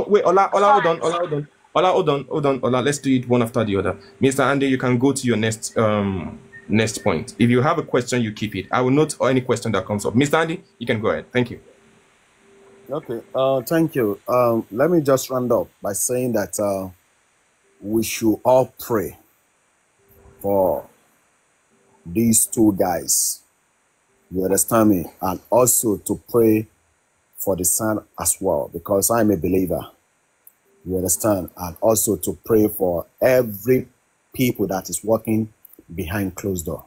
Wait, Ola, hold on. Let's do it one after the other. Mr. Andy, you can go to your next point. If you have a question, you keep it. I will note any question that comes up. Mr. Andy, you can go ahead. Thank you. Okay, thank you. Let me just round up by saying that we should all pray for these two guys. You understand me? And also to pray for the son as well, because I'm a believer. You understand? And also to pray for every people that is working behind closed door.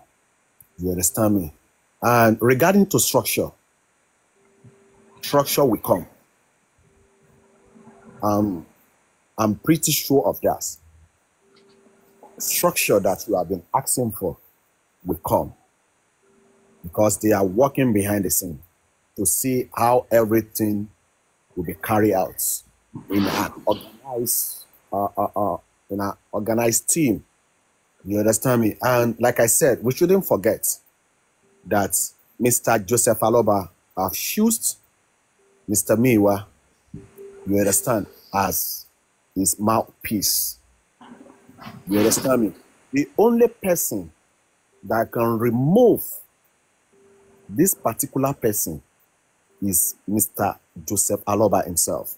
You understand me? And regarding to structure will come. I'm pretty sure of that. Structure that you have been asking for will come, because they are working behind the scene to see how everything will be carried out in an organized team. You understand me? And like I said, we shouldn't forget that Mr. Joseph Aloba have used Mr. Miwa, you understand, as his mouthpiece. You understand me? The only person that can remove this particular person is Mr. Joseph Aloba himself.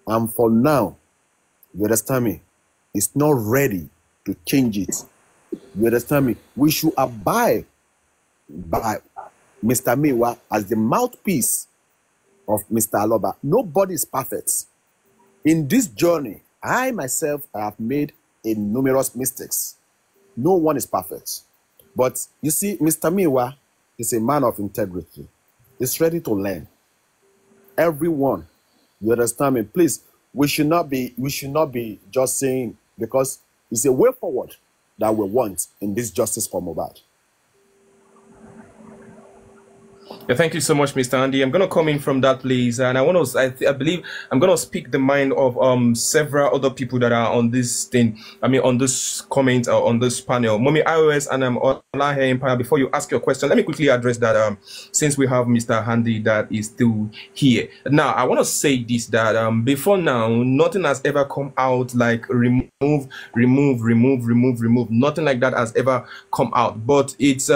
And for now, you understand me, he's not ready to change it. You understand me? We should abide by Mr. Miwa as the mouthpiece of Mr. Aloba. Nobody is perfect. In this journey, I myself have made numerous mistakes. No one is perfect. But you see, Mr. Miwa is a man of integrity. He's ready to learn. Everyone, you understand me? Please, we should not be just saying, because it's a way forward that we want in this justice for Mohbad. Yeah, thank you so much, Mr. Andy. I'm going to come in from that place, and I believe I'm going to speak the mind of several other people that are on this thing. I mean, on this comment or on this panel. Mommy iOS and Ola Empire. Before you ask your question, let me quickly address that. Since we have Mr. Andy that is still here now, I want to say this, that before now, nothing has ever come out like remove. Nothing like that has ever come out. But it's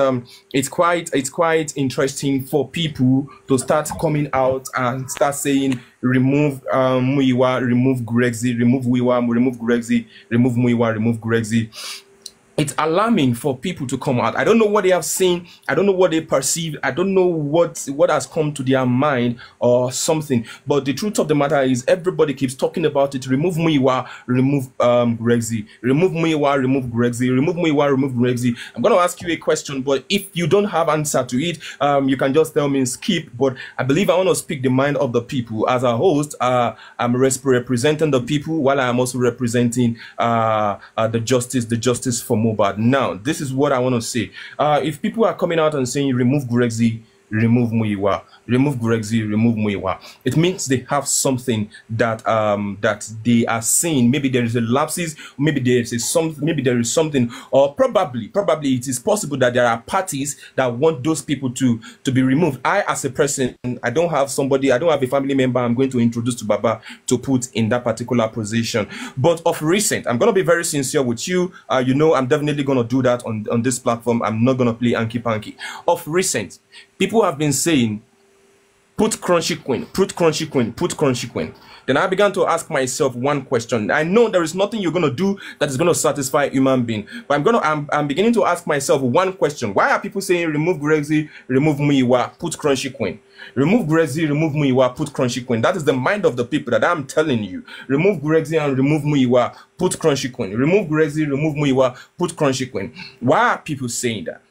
quite interesting for for people to start coming out and start saying, remove Muyiwa, remove Gregzy, remove Muyiwa, remove Gregzy, remove Muyiwa, remove Gregzy. It's alarming for people to come out. I don't know what they have seen. I don't know what they perceive. I don't know what has come to their mind or something. But the truth of the matter is everybody keeps talking about it. Remove Muyiwa, remove Gregzy. Remove Muyiwa, remove Gregzy. Remove Muyiwa, remove Gregzy. I'm going to ask you a question, but if you don't have answer to it, you can just tell me skip. But I believe I want to speak the mind of the people. As a host, I'm representing the people while I'm also representing the justice for Mohbad. Now, this is what I want to say. If people are coming out and saying remove Gregzy, remove Muyiwa, remove Gregzy, remove Muyiwa, it means they have something that that they are saying. Maybe there is a lapses, maybe there is something, or probably it is possible that there are parties that want those people to be removed. I, as a person, I don't have a family member I'm going to introduce to Baba to put in that particular position. But of recent, I'm going to be very sincere with you. You know, I'm definitely going to do that on this platform. I'm not going to play Anki Panky. Of recent, people have been saying, put Crunchy Queen, put Crunchy Queen, put Crunchy Queen. Then I began to ask myself one question. I know there is nothing you're going to do that is going to satisfy a human being. But I'm beginning to ask myself one question. Why are people saying remove Gregzy, remove Muyiwa, put Crunchy Queen? Remove Gregzy, remove Muyiwa, put Crunchy Queen. That is the mind of the people that I'm telling you. Remove Gregzy and remove Muyiwa, put Crunchy Queen. Remove Gregzy, remove Muyiwa, put Crunchy Queen. Why are people saying that?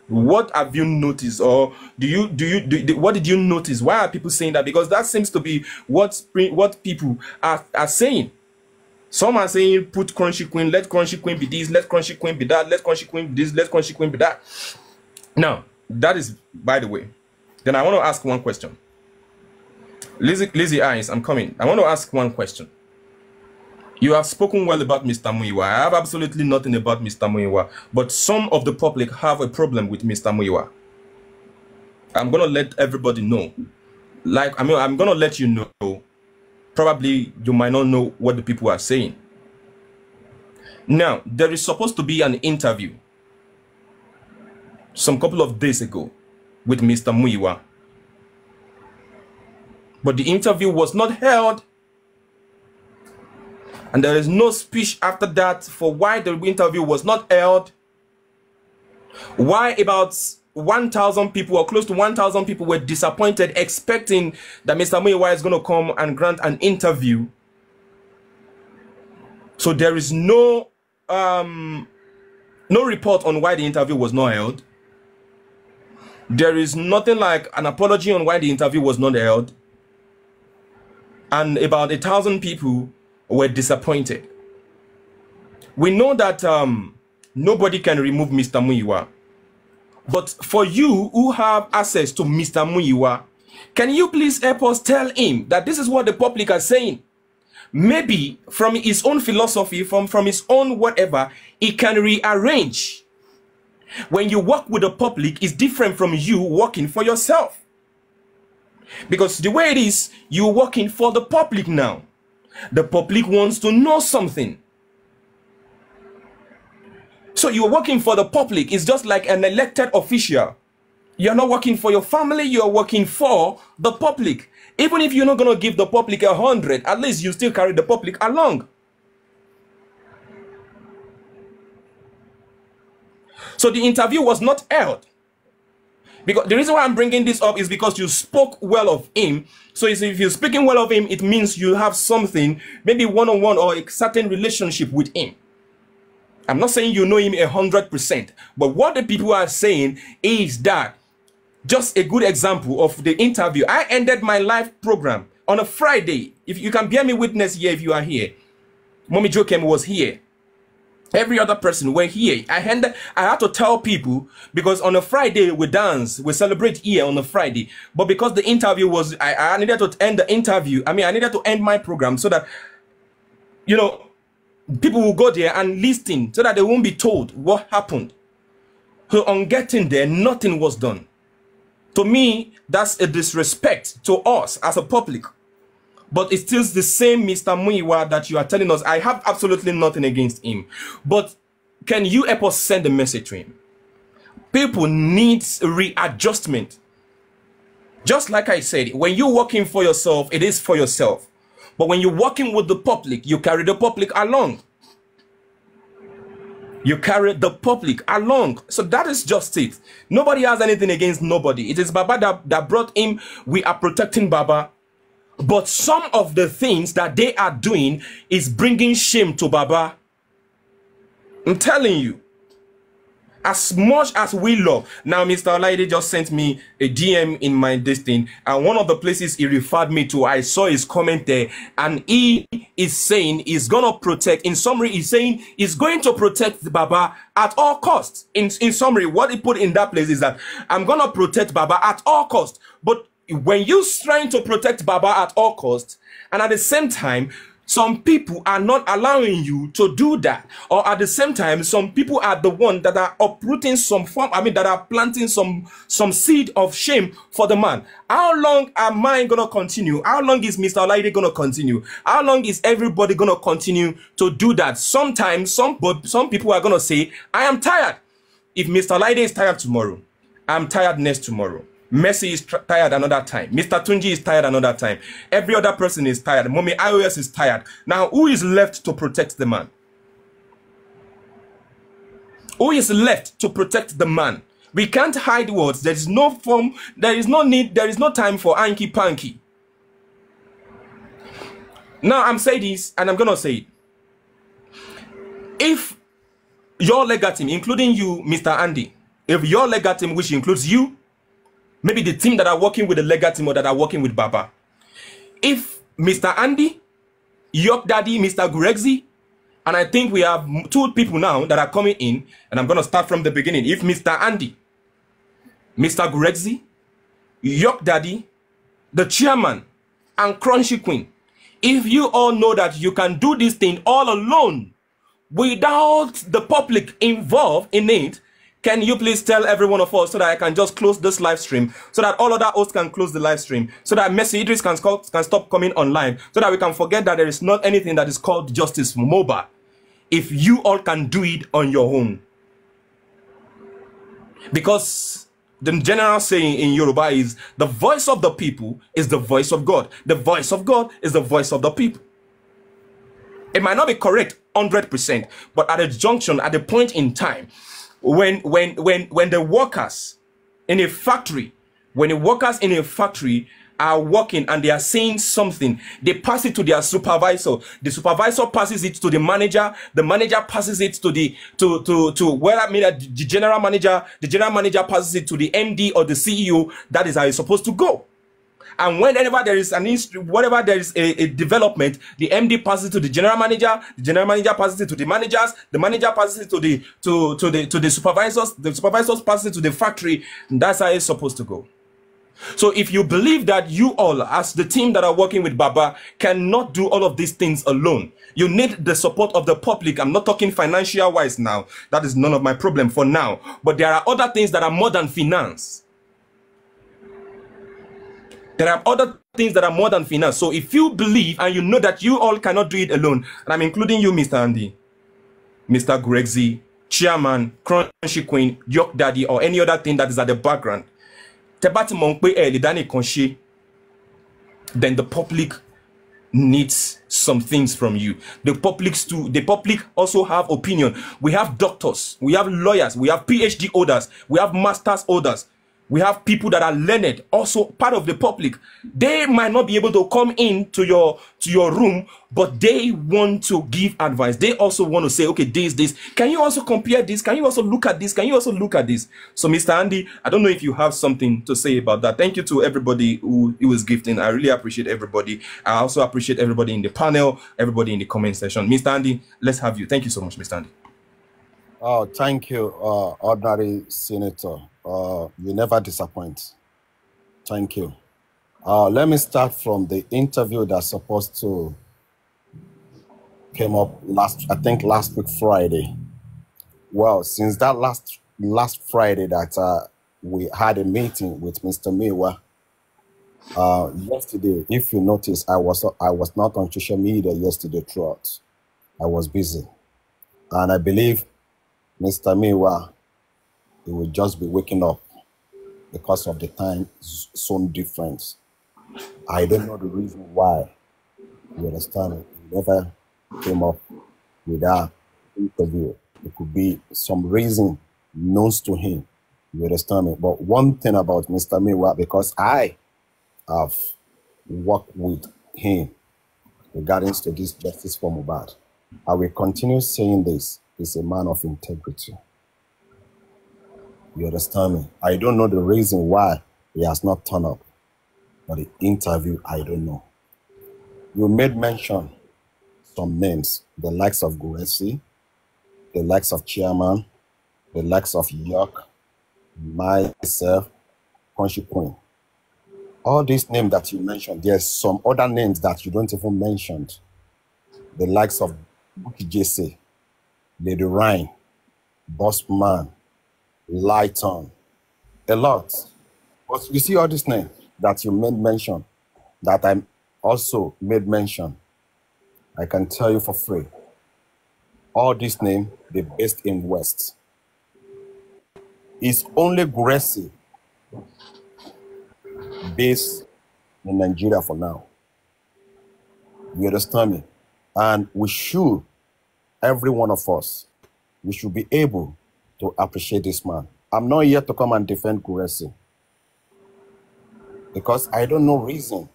What have you noticed, or what did you notice? Why are people saying that? Because that seems to be what people are saying. Some are saying put Crunchy Queen, let Crunchy Queen be this, let Crunchy Queen be that, let Crunchy Queen be this, let Crunchy Queen be that. Now, that is by the way. Then I want to ask one question. Lizzie Eyes, I'm coming. I want to ask one question. You have spoken well about Mr. Muyiwa. I have absolutely nothing about Mr. Muyiwa, but some of the public have a problem with Mr. Muyiwa. I'm going to let everybody know. I'm going to let you know. Probably you might not know what the people are saying. Now, there is supposed to be an interview some couple of days ago with Mr. Muyiwa. But the interview was not held. And there is no speech after that for why the interview was not held. Why about 1,000 people or close to 1,000 people were disappointed, expecting that Mr. Muyiwa is going to come and grant an interview. So there is no report on why the interview was not held. There is nothing like an apology on why the interview was not held. And about 1,000 people were disappointed. We know that nobody can remove Mr. Muyiwa. But for you who have access to Mr. Muyiwa, can you please help us tell him that this is what the public are saying? Maybe from his own philosophy, from his own whatever, he can rearrange. When you work with the public, it's different from you working for yourself. Because the way it is, you're working for the public now. The public wants to know something. So you're working for the public. It's just like an elected official. You're not working for your family. You're working for the public. Even if you're not going to give the public 100, at least you still carry the public along. So the interview was not held. Because the reason why I'm bringing this up is because you spoke well of him. So if you're speaking well of him, it means you have something, maybe one-on-one or a certain relationship with him. I'm not saying you know him 100%, but what the people are saying is that, just a good example of the interview. I ended my live program on a Friday. If you can bear me witness here, if you are here, Mommy Jokem was here. Every other person were here. I had to tell people, because on a Friday we dance, we celebrate here on a Friday. But because the interview was, I needed to end the interview. I needed to end my program so that, you know, people will go there and listen so that they won't be told what happened. So on getting there, nothing was done. To me, that's a disrespect to us as a public. But it's still the same Mr. Muyiwa that you are telling us. I have absolutely nothing against him. But can you help us send a message to him? People need readjustment. Just like I said, when you're working for yourself, it is for yourself. But when you're working with the public, you carry the public along. You carry the public along. So that is just it. Nobody has anything against nobody. It is Baba that brought him. We are protecting Baba. But some of the things that they are doing is bringing shame to Baba. I'm telling you. As much as we love. Now, Mr. Olaide just sent me a DM in my destiny, and one of the places he referred me to, I saw his comment there, and he is saying he's gonna protect. In summary, he's saying he's going to protect Baba at all costs. In summary, what he put in that place is that I'm gonna protect Baba at all costs. But when you're trying to protect Baba at all costs, and at the same time, some people are not allowing you to do that. Or at the same time, some people are the one that are uprooting some form, that are planting some seed of shame for the man. How long am I going to continue? How long is Mr. Olaide going to continue? How long is everybody going to continue to do that? Sometimes, some people are going to say, I am tired. If Mr. Olaide is tired tomorrow, I'm tired next tomorrow. Messi is tired another time. Mr. Tunji is tired another time. Every other person is tired. Mommy iOS is tired. Now, who is left to protect the man? Who is left to protect the man? We can't hide words. There is no form. There is no need. There is no time for hanky panky. Now, I'm saying this, and I'm going to say it. If your legal team, including you, Mr. Andy, if your legal team, which includes you, maybe the team that are working with the legal team or that are working with Baba. If Mr. Andy, York Daddy, Mr. Gurexi, and I think we have 2 people now that are coming in, and I'm going to start from the beginning. If Mr. Andy, Mr. Gurexi, York Daddy, the chairman, and Crunchy Queen, if you all know that you can do this thing all alone without the public involved in it, can you please tell every one of us so that I can just close this live stream, so that all other hosts can close the live stream, so that Messi Idris can stop coming online, so that we can forget that there is not anything that is called justice for Moba. If you all can do it on your own. Because the general saying in Yoruba is, the voice of the people is the voice of God. The voice of God is the voice of the people. It might not be correct 100%, but at a junction, at a point in time, when the workers in a factory, are working and they are saying something, they pass it to their supervisor. The supervisor passes it to the manager passes it to the general manager. The general manager passes it to the MD or the CEO. That is how it's supposed to go. And whenever there is a development, the MD passes it to the general manager passes it to the managers, the manager passes it to the supervisors passes it to the factory, and that's how it's supposed to go. So if you believe that you all, as the team that are working with Baba, cannot do all of these things alone, you need the support of the public. I'm not talking financial wise now. That is none of my problem for now. But there are other things that are more than finance. There are other things that are more than finance. So if you believe and you know that you all cannot do it alone, and I'm including you, Mr. Andy, Mr. Gurexi, Chairman, Crunchy Queen, York Daddy, or any other thing that is at the background, then the public needs some things from you. The public also have opinion. We have doctors, we have lawyers, we have PhD holders, we have masters holders. We have people that are learned, also part of the public. They might not be able to come in to your room, but they want to give advice. They also want to say, okay, this. Can you also compare this? Can you also look at this? Can you also look at this? So, Mr. Andy, I don't know if you have something to say about that. Thank you to everybody who was gifting. I really appreciate everybody. I also appreciate everybody in the panel, everybody in the comment section. Mr. Andy, let's have you. Thank you so much, Mr. Andy. Oh, thank you, Ordinary Senator. You never disappoint. Thank you. Let me start from the interview that's supposed to came up last week Friday. Well, since that last Friday that we had a meeting with Mr. Miwa, yesterday, if you notice, I was not on social media yesterday throughout. I was busy, and I believe Mr. Miwa, he will just be waking up because of the time zone difference. I don't know the reason why. You understand? He never came up with that interview. It could be some reason known to him. You understand me? But one thing about Mr. Miwa, because I have worked with him regarding to this justice for Mohbad, I will continue saying this. He's a man of integrity. You understand me? I don't know the reason why he has not turned up for the interview. I don't know. You made mention some names, the likes of Guresi, the likes of Chairman, the likes of York, myself, Country Queen. All these names that you mentioned, there's some other names that you don't even mention. The likes of Buki Jesse, Lady Ryan, Bossman, Lighton, a lot. But you see all these names that you made mention, that I also made mention, I can tell you for free. All these names, they're based in West. It's only Guresi based in Nigeria for now. You understand me? And we should, every one of us, we should be able to appreciate this man. I'm not here to come and defend Guresi, because I don't know reason.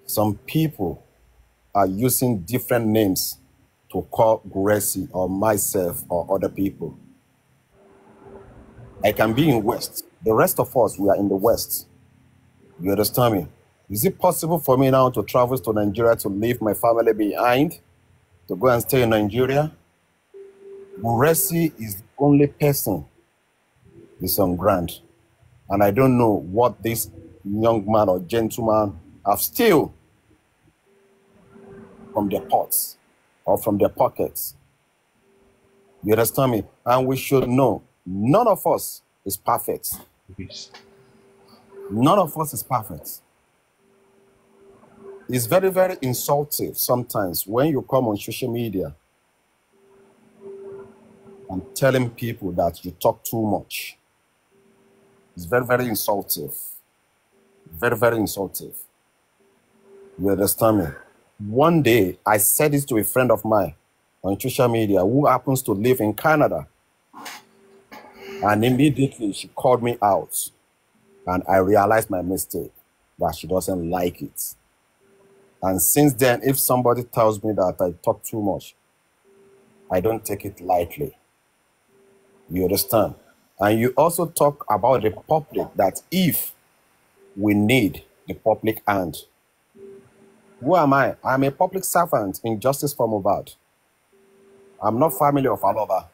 Some people are using different names to call Guresi or myself or other people. I can be in West. The rest of us, we are in the West. You understand me? Is it possible for me now to travel to Nigeria to leave my family behind, to go and stay in Nigeria? Guresi is the only person is on ground. And I don't know what this young man or gentleman have still from their pots or from their pockets. You understand me? And we should know none of us is perfect. Yes. None of us is perfect. It's very, very insulting sometimes when you come on social media and telling people that you talk too much. It's very, very insulting. Very, very insulting. You understand me? One day, I said this to a friend of mine on social media who happens to live in Canada. And immediately, she called me out. And I realized my mistake, that she doesn't like it. And since then, if somebody tells me that I talk too much, I don't take it lightly. You understand? And you also talk about the public, that if we need the public hand. Who am I? I'm a public servant in Justice for Mohbad. I'm not family of Aloba.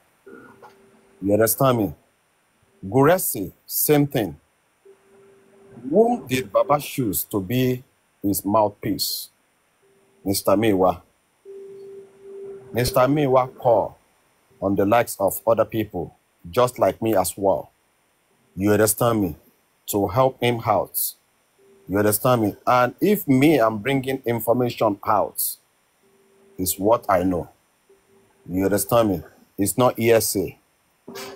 You understand me? Guresi, same thing. Whom did Baba choose to be his mouthpiece? Mr. Miwa. Mr. Miwa called on the likes of other people, just like me as well. You understand me? To help him out. You understand me? And if me, I'm bringing information out, is what I know. You understand me? It's not ESA.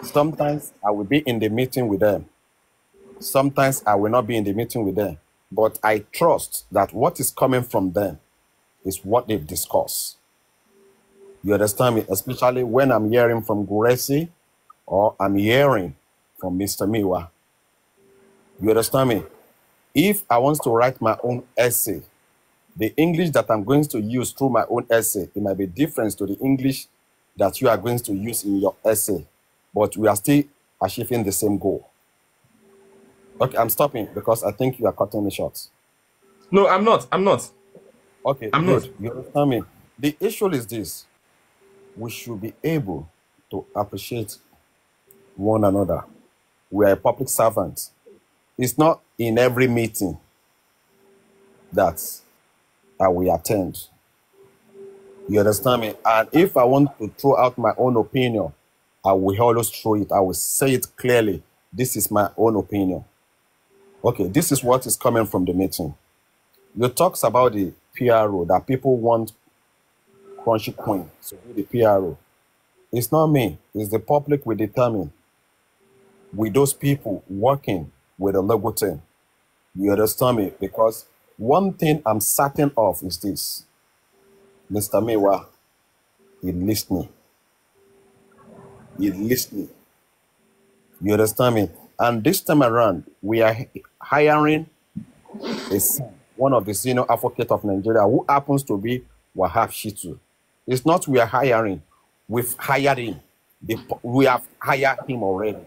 Sometimes I will be in the meeting with them. Sometimes I will not be in the meeting with them. But I trust that what is coming from them is what they've discussed. You understand me? Especially when I'm hearing from Guresi or I'm hearing from Mr. Miwa. You understand me? If I want to write my own essay, the English that I'm going to use through my own essay, it might be different to the English that you are going to use in your essay. But we are still achieving the same goal. Okay, I'm stopping because I think you are cutting me short. No, I'm not. I'm not. Okay, I'm good. not. You understand me? The issue is this. We should be able to appreciate one another. We are a public servant. It's not in every meeting that we attend. You understand me? And if I want to throw out my own opinion, I will always throw it. I will say it clearly. This is my own opinion. Okay, this is what is coming from the meeting. You talks about the PRO, that people want Crunchy Queen to be the PRO. It's not me. It's the public will determine with those people working with the logo team. You understand me? Because one thing I'm certain of is this. Mr. Miwa, he listening. He listening. You understand me? And this time around, we are hiring one of the senior advocates of Nigeria who happens to be Wahab Shitu. It's not we are hiring. We've hired him. We have hired him already.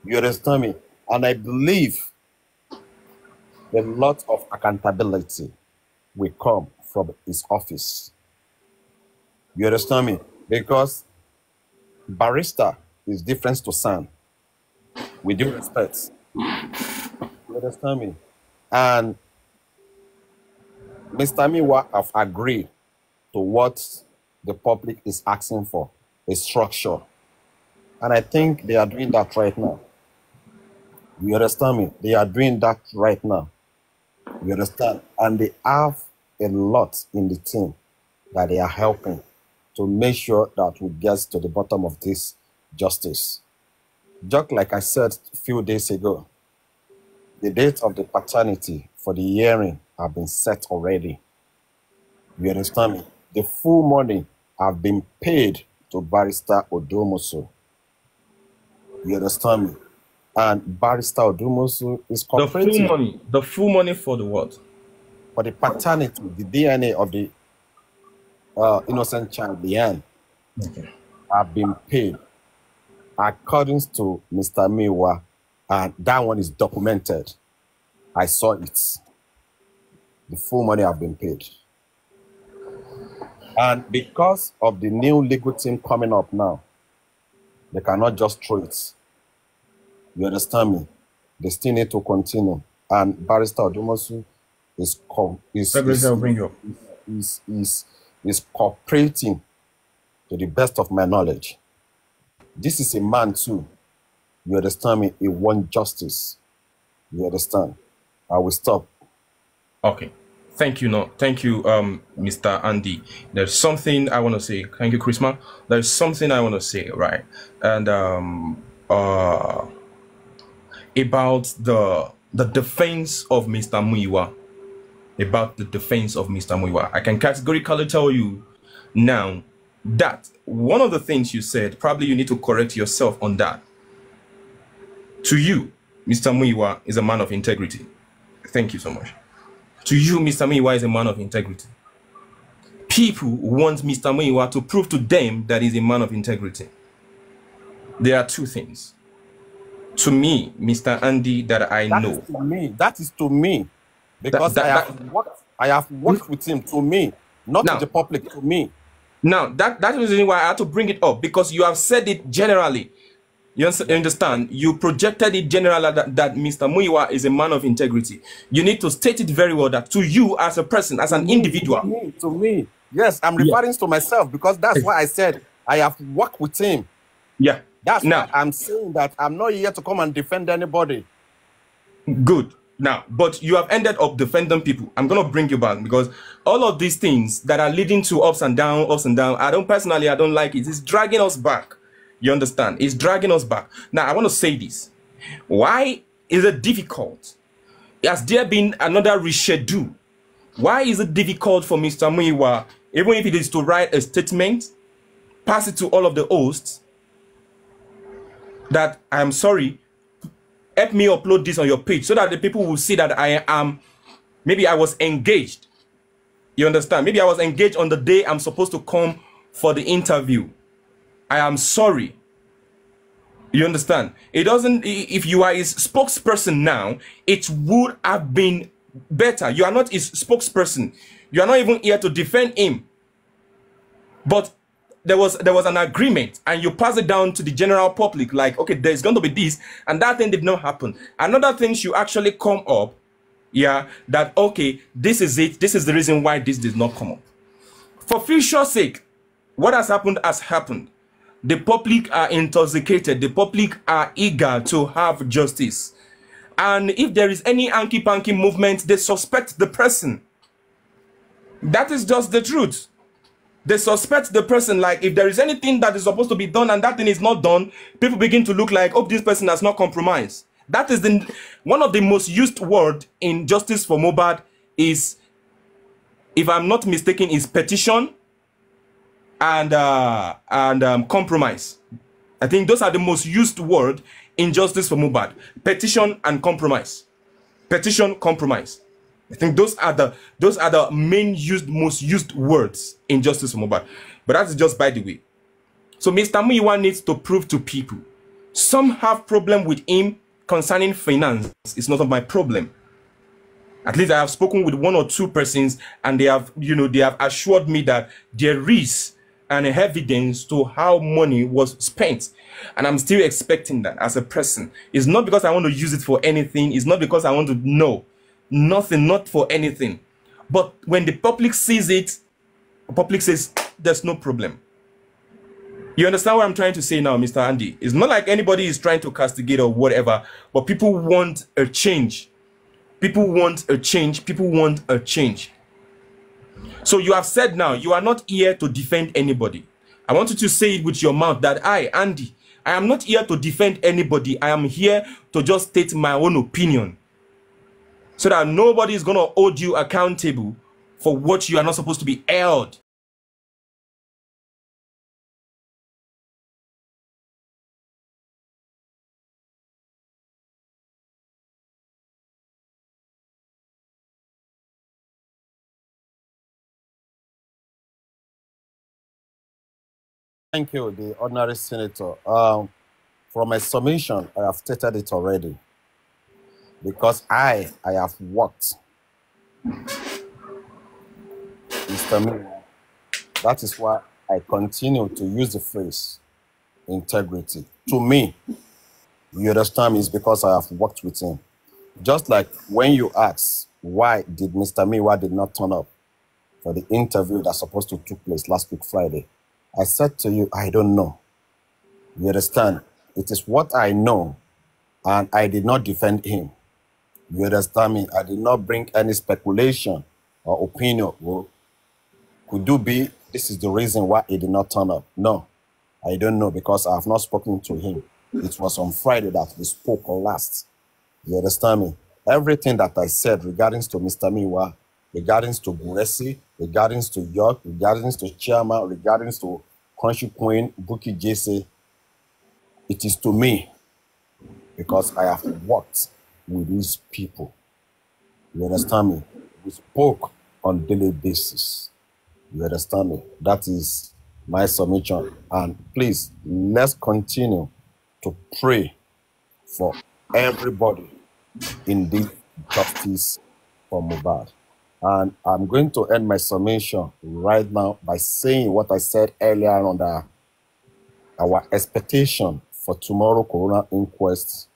You understand me? And I believe a lot of accountability will come from his office. You understand me? Because barrister is different to son. With due respect. You understand me? And Mr. Miwa have agreed to what the public is asking for, a structure. And I think they are doing that right now. You understand me? They are doing that right now. You understand? And they have a lot in the team that they are helping to make sure that we get to the bottom of this justice. Just like I said a few days ago, the date of the paternity for the hearing have been set already. You understand me? The full money have been paid to Barrister Odumosu. You understand me? And Barrister Odumosu is cooperating. The full money for the what? For the paternity, the DNA of the innocent child, Leanne, have been paid according to Mr. Miwa, and that one is documented. I saw it. The full money have been paid. And because of the new legal team coming up now, they cannot just throw it. You understand me? They still need to continue. And Barrister Odumosu is cooperating to the best of my knowledge. This is a man too. You understand me? He wants justice. You understand? I will stop. Okay. Thank you, Mr. Andy. There's something I want to say. Thank you, Chrisma. There's something I want to say, right? And about the defense of Mr. Muiwa. About the defense of Mr. Muiwa. I can categorically tell you now that one of the things you said, probably you need to correct yourself on that. To you, Mr. Muiwa is a man of integrity. Thank you so much. To you, Mr. Muiwa is a man of integrity. People want Mr. Muiwa to prove to them that he's a man of integrity. There are two things. To me, Mr. Andy, that I know. That is to me. Because I have worked with him, to me. Not to the public, to me. Now, that is the reason why I had to bring it up. Because you have said it generally. You understand? You projected it generally that Mr. Muiwa is a man of integrity. You need to state it very well that to you as a person, as an individual. To me. Yes, I'm referring to myself because that's why I said I have worked with him. Yeah. That's why I'm saying that I'm not here to come and defend anybody. Good. Now, but you have ended up defending people. I'm going to bring you back because all of these things that are leading to ups and down, I don't like it. It's dragging us back. You understand? It's dragging us back. Now, I want to say this. Why is it difficult? Has there been another reschedule? Why is it difficult for Mr. Muiwa, even if it is to write a statement, pass it to all of the hosts, that I'm sorry, help me upload this on your page so that the people will see that maybe I was engaged. You understand? Maybe I was engaged on the day I'm supposed to come for the interview. I am sorry. You understand? It doesn't, if you are his spokesperson now, it would have been better. You are not his spokesperson. You are not even here to defend him. But there was an agreement and you pass it down to the general public like, okay, there's going to be this, and that thing did not happen. Another thing should actually come up, yeah, that, okay, this is it. This is the reason why this did not come up. For future's sake, what has happened. The public are intoxicated. The public are eager to have justice. And if there is any hanky-panky movement, they suspect the person. That is just the truth. They suspect the person. Like if there is anything that is supposed to be done and that thing is not done, people begin to look like, oh, this person has not compromised. That is one of the most used word in Justice for Mohbad is, if I'm not mistaken, is petition and compromise. I think those are the most used word in Justice for Mohbad. Petition and compromise. Petition, compromise. I think those are the most used words in Justice for Mohbad. But that's just by the way. So Mr. Muyiwa needs to prove to people. Some have problem with him concerning finance. It's not of my problem. At least I have spoken with 1 or 2 persons, and they have, they have assured me that there is an evidence to how money was spent. And I'm still expecting that as a person. It's not because I want to use it for anything. It's not because I want to know. Nothing, not for anything. But when the public sees it, the public says, there's no problem. You understand what I'm trying to say now, Mr. Andy? It's not like anybody is trying to castigate or whatever, but people want a change. People want a change. People want a change. So you have said now, you are not here to defend anybody. I want you to say it with your mouth that I, Andy, I am not here to defend anybody. I am here to just state my own opinion. So that nobody is going to hold you accountable for what you are not supposed to be held. Thank you, the ordinary senator. From my submission, I have stated it already. Because I have worked. Mr. Muyiwa, that is why I continue to use the phrase integrity. To me, you understand me, it's because I have worked with him. Just like when you ask, why did Mr. Muyiwa did not turn up for the interview that's supposed to take place last week, Friday? I said to you, I don't know. You understand? It is what I know, and I did not defend him. You understand me? I did not bring any speculation or opinion. Well, could you be, this is the reason why he did not turn up? No, I don't know, because I have not spoken to him. It was on Friday that we spoke last. You understand me? Everything that I said regarding to Mr. Muyiwa, regarding to Buresi, regarding to York, regarding to Chairman, regarding to Country Queen, Bukky Jesse, it is to me because I have worked with these people. You understand me? We spoke on daily basis. You understand me? That is my submission. And please, let's continue to pray for everybody in this justice for Mohbad. And I'm going to end my summation right now by saying what I said earlier on our expectation for tomorrow coroner inquest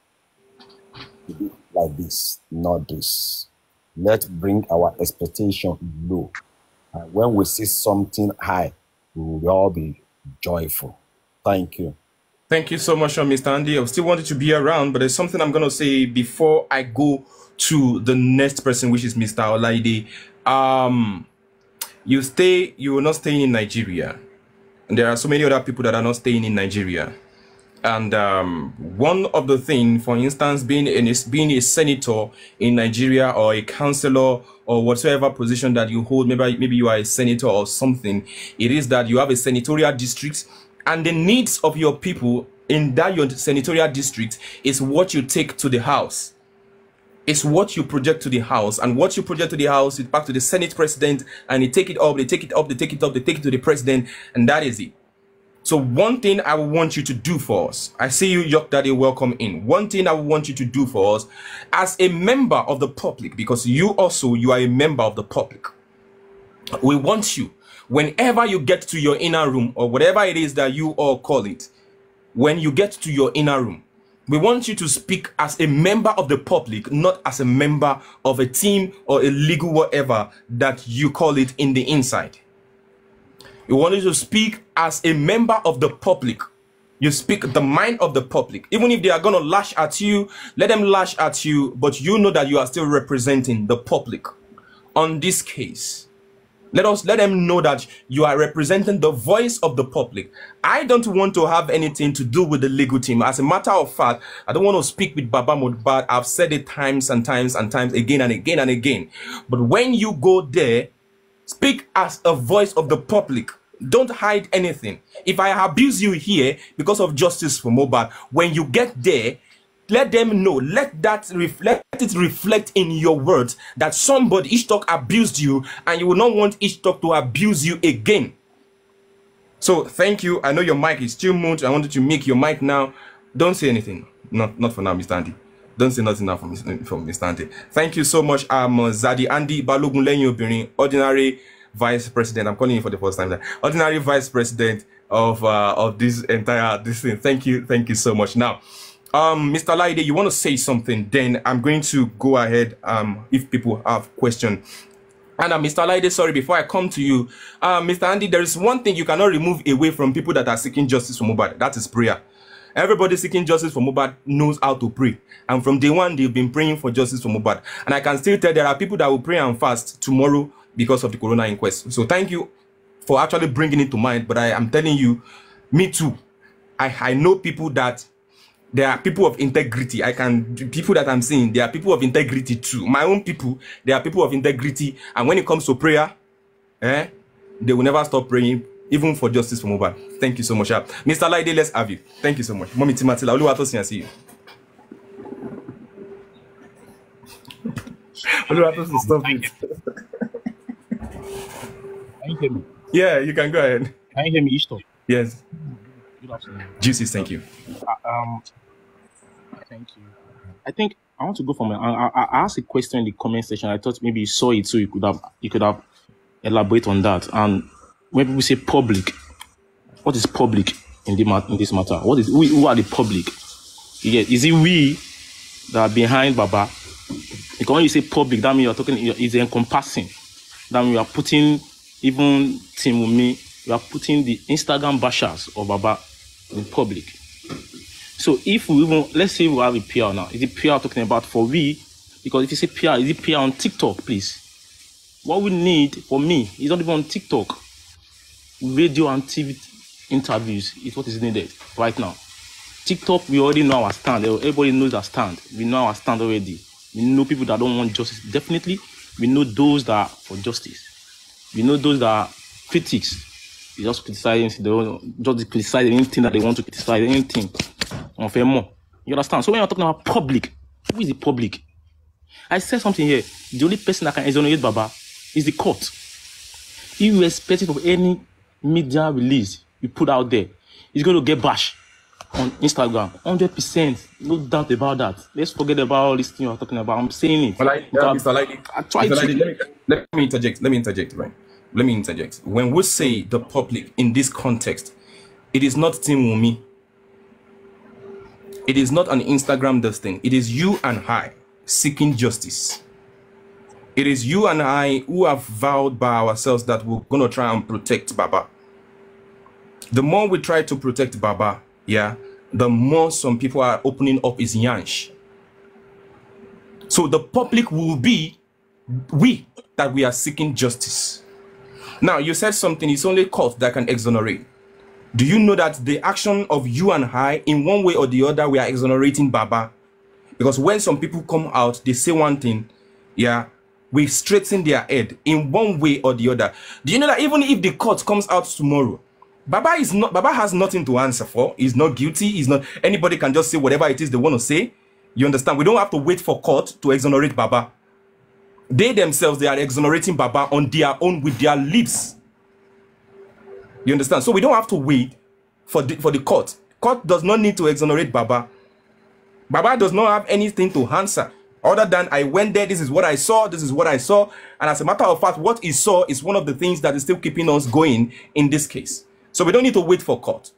to be like this, not this. Let's bring our expectation low. And when we see something high, we will all be joyful. Thank you. Thank you so much, Mr. Andy. I still wanted to be around, but there's something I'm going to say before I go to the next person, which is Mr. Olaide. You're not staying in Nigeria. And there are so many other people that are not staying in Nigeria. And one of the things, for instance, being a senator in Nigeria or a councillor or whatever position that you hold, maybe you are a senator or something, it is that you have a senatorial district, and the needs of your people in that your senatorial district is what you take to the house. It's what you project to the house, and what you project to the house is back to the Senate president, and they take it up, they take it up, they take it up, they take it to the president, and that is it. So one thing I want you to do for us, I see you, York Daddy, welcome in. One thing I want you to do for us as a member of the public, because you are a member of the public. We want you, whenever you get to your inner room or whatever it is that you all call it, when you get to your inner room, we want you to speak as a member of the public, not as a member of a team or a legal whatever that you call it in the inside. We want you to speak as a member of the public. You speak the mind of the public. Even if they are going to lash at you, let them lash at you, but you know that you are still representing the public. On this case, Let them know that you are representing the voice of the public. I don't want to have anything to do with the legal team. As a matter of fact, I don't want to speak with Baba Mohbad. I've said it times and times and times again and again and again. But when you go there, speak as a voice of the public. Don't hide anything. If I abuse you here because of justice for Mohbad, when you get there, let them know, let it reflect in your words that somebody, Ishtok, abused you, and you will not want Ishtok to abuse you again. So thank you. I know your mic is still moved. I wanted to make your mic now. Don't say anything. Not for now, Mr. Andy. Don't say nothing now from Mr. Andy. Thank you so much. I'm Zadi Andy Balogun Leyin, ordinary vice president. I'm calling you for the first time. Ordinary vice president of this entire thing. Thank you so much. Now, Mr. Laide, you want to say something? Then I'm going to go ahead. If people have questions. And Mr. Laide, sorry, before I come to you, Mr. Andy, there is one thing you cannot remove away from people that are seeking justice for Mohbad. That is prayer. Everybody seeking justice for Mohbad knows how to pray. And from day one, they've been praying for justice for Mohbad. And I can still tell there are people that will pray and fast tomorrow because of the corona inquest. So thank you for actually bringing it to mind. But I am telling you, me too. I know people that there are people of integrity. People that I'm seeing, they are people of integrity too. My own people, they are people of integrity. And when it comes to prayer, they will never stop praying, even for justice for Mohbad. Thank you so much. Mr. Laide, let's have you. Thank you so much. Mommy Timatila, Oluwatosin, I see you. Oluwatosin, stop it. Can you hear me? Yeah, you can go ahead. Can you hear me, Ishtok? Yes. Good afternoon. Juices, thank you. Thank you. I think I want to go from. I asked a question in the comment section. I thought maybe you saw it, so you could have elaborate on that. And when people say public, what is public in this matter? Who are the public? Is it we that are behind Baba? Because when you say public, that means you're talking. It's encompassing. That means you are putting even Team Wunmi. You are putting the Instagram bashers of Baba in public. So if we even, let's say we have a PR now, is it PR talking about for we? Because if you say PR, is it PR on TikTok, please? What we need for me is not even on TikTok. Radio and TV interviews is what is needed right now. TikTok, we already know our stand. Everybody knows our stand. We know our stand already. We know people that don't want justice. Definitely, we know those that are for justice. We know those that are critics. They just criticize, they don't just criticize anything that they want to criticize, anything. You understand? So when you're talking about public, who is the public? I said something here. The only person that can exonerate Baba is the court. Irrespective of any media release you put out there, he's going to get bashed on Instagram. 100%. No doubt about that. Let's forget about all this thing you're talking about. I'm saying it. Let me interject, right? Let me interject. When we say the public in this context, it is not Team Wunmi. It is not an Instagram thing. It is you and I seeking justice. It is you and I who have vowed by ourselves that we're going to try and protect Baba. The more we try to protect Baba, the more some people are opening up his yansh. So the public will be we that we are seeking justice. Now, you said something, it's only court that can exonerate. Do you know that the action of you and I, in one way or the other, we are exonerating Baba? Because when some people come out, they say one thing, we straighten their head in one way or the other. Do you know that even if the court comes out tomorrow, Baba has nothing to answer for. He's not guilty. Anybody can just say whatever it is they want to say. You understand? We don't have to wait for court to exonerate Baba. They themselves, they are exonerating Baba on their own with their lips. You understand? So we don't have to wait for the court. Court does not need to exonerate Baba. Baba does not have anything to answer other than I went there, this is what I saw, this is what I saw. And as a matter of fact, what he saw is one of the things that is still keeping us going in this case. So we don't need to wait for court.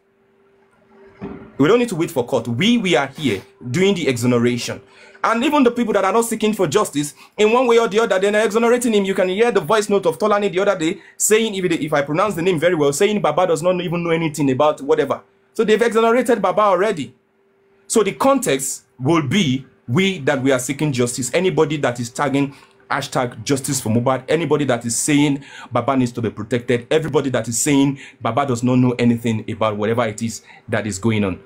We don't need to wait for court. We are here doing the exoneration. And even the people that are not seeking for justice, in one way or the other, they're exonerating him. You can hear the voice note of Tolani the other day saying, if I pronounce the name very well, saying Baba does not even know anything about whatever. So they've exonerated Baba already. So the context will be we are seeking justice. Anybody that is tagging hashtag justice for Mohbad. Anybody that is saying Baba needs to be protected, everybody that is saying Baba does not know anything about whatever it is that is going on.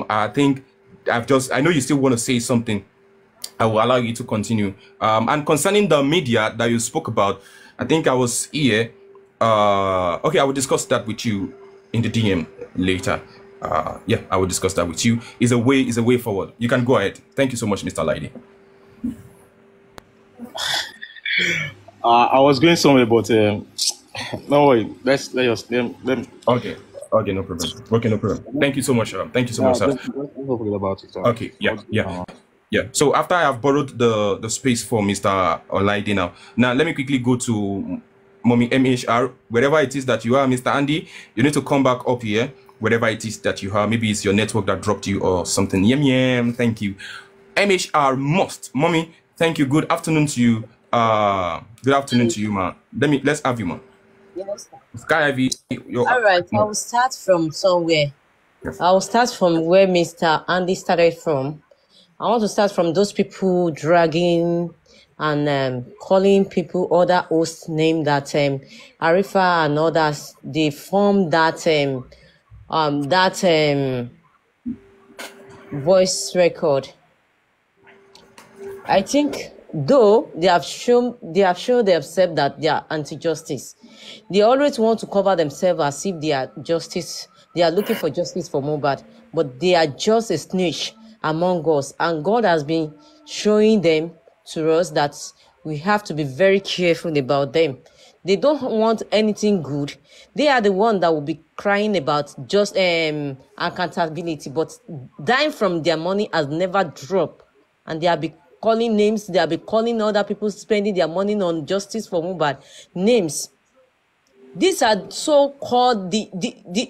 I think I know you still want to say something. I will allow you to continue. And concerning the media that you spoke about, I think I was here. Okay, I will discuss that with you in the DM later. Yeah, I will discuss that with you. Is a way forward. You can go ahead. Thank you so much, Mr. Lady. I was going somewhere, but no way. Let Okay. Okay, no problem. Okay, no problem. Thank you so much. Thank you so much, sir. Let's forget about it. Okay, yeah. So after I have borrowed the space for Mr. Olaide now let me quickly go to Mommy MHR. Wherever it is that you are, Mr. Andy, you need to come back up here. Wherever it is that you are, maybe it's your network that dropped you or something. Yum. Thank you. MHR must. Mommy, thank you. Good afternoon to you. Good afternoon to you, man. Let's have you, man. Yes. Sky Ivy. All right. I will start from somewhere. I will start from where Mr. Andy started from. I want to start from those people dragging and calling people other hosts name that Arifa and others. They formed that voice record. I think though they have shown themselves that they are anti-justice. They always want to cover themselves as if they are justice. They are looking for justice for Mohbad, but they are just a snitch among us, and God has been showing them to us that we have to be very careful about them. They don't want anything good. They are the one that will be crying about just accountability, but dying from their money has never dropped, and they have been calling names. They have been calling other people spending their money on justice for Mohbad names. These are so-called the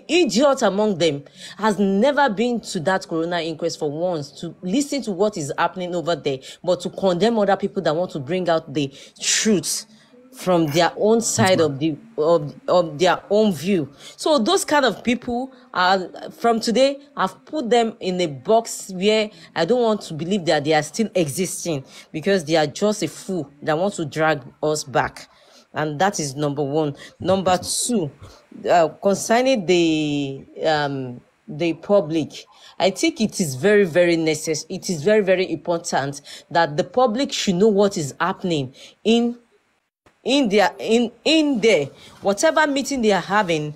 idiot among them has never been to that coroner inquest for once to listen to what is happening over there, but to condemn other people that want to bring out the truth from their own side of their own view. So those kind of people are from today. I've put them in a box where I don't want to believe that they are still existing, because they are just a fool that wants to drag us back. And that is number one. Number two, concerning the public, I think it is very, very necessary. It is very, very important that the public should know what is happening in their whatever meeting they are having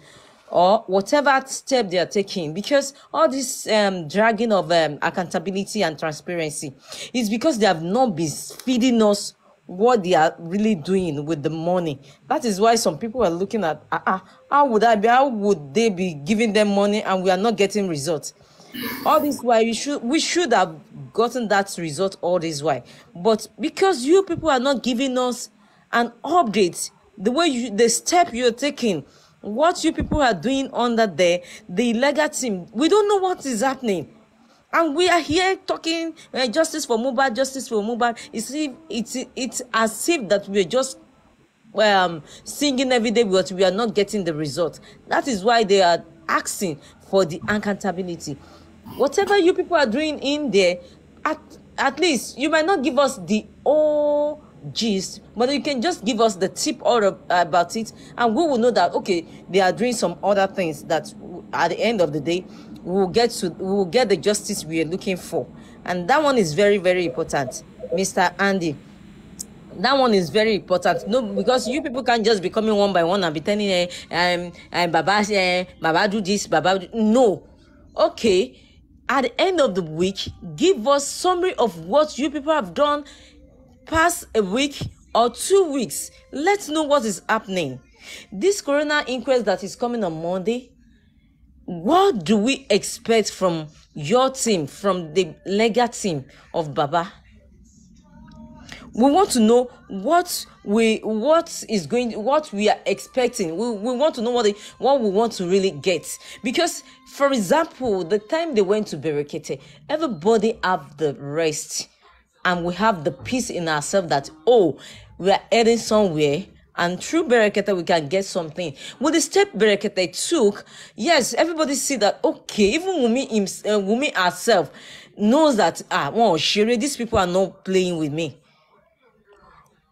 or whatever step they are taking, because all this dragging of accountability and transparency is because they have not been feeding us what they are really doing with the money. That is why some people are looking at how would they be giving them money and we are not getting results. All this why we should have gotten that result all this while, but because you people are not giving us an update, the step you're taking, what you people are doing under the legal team, we don't know what is happening. And we are here talking justice for Mohbad, justice for Mohbad. It's as if that we're just singing every day, but we are not getting the result. That is why they are asking for the accountability. Whatever you people are doing in there, at least you might not give us the whole gist, but you can just give us the tip all about it, and we will know that okay, they are doing some other things that at the end of the day we will get the justice we are looking for. And that one is very, very important, Mr. Andy. That one is very important. No, because you people can't just be coming one by one and be telling Baba do this, Baba do... No. Okay, at the end of the week, give us summary of what you people have done past a week or 2 weeks. Let's know what is happening. This coroner inquest that is coming on Monday, what do we expect from your team, from the legal team of Baba? We want to know what we are expecting. We want to know what we want to really get. Because, for example, the time they went to Berekete, everybody have the rest. And we have the peace in ourselves that, oh, we are heading somewhere. And through Berekete, we can get something. With the step Berekete took, yes, everybody see that, okay, even Wunmi herself knows that, wow, Shere, these people are not playing with me.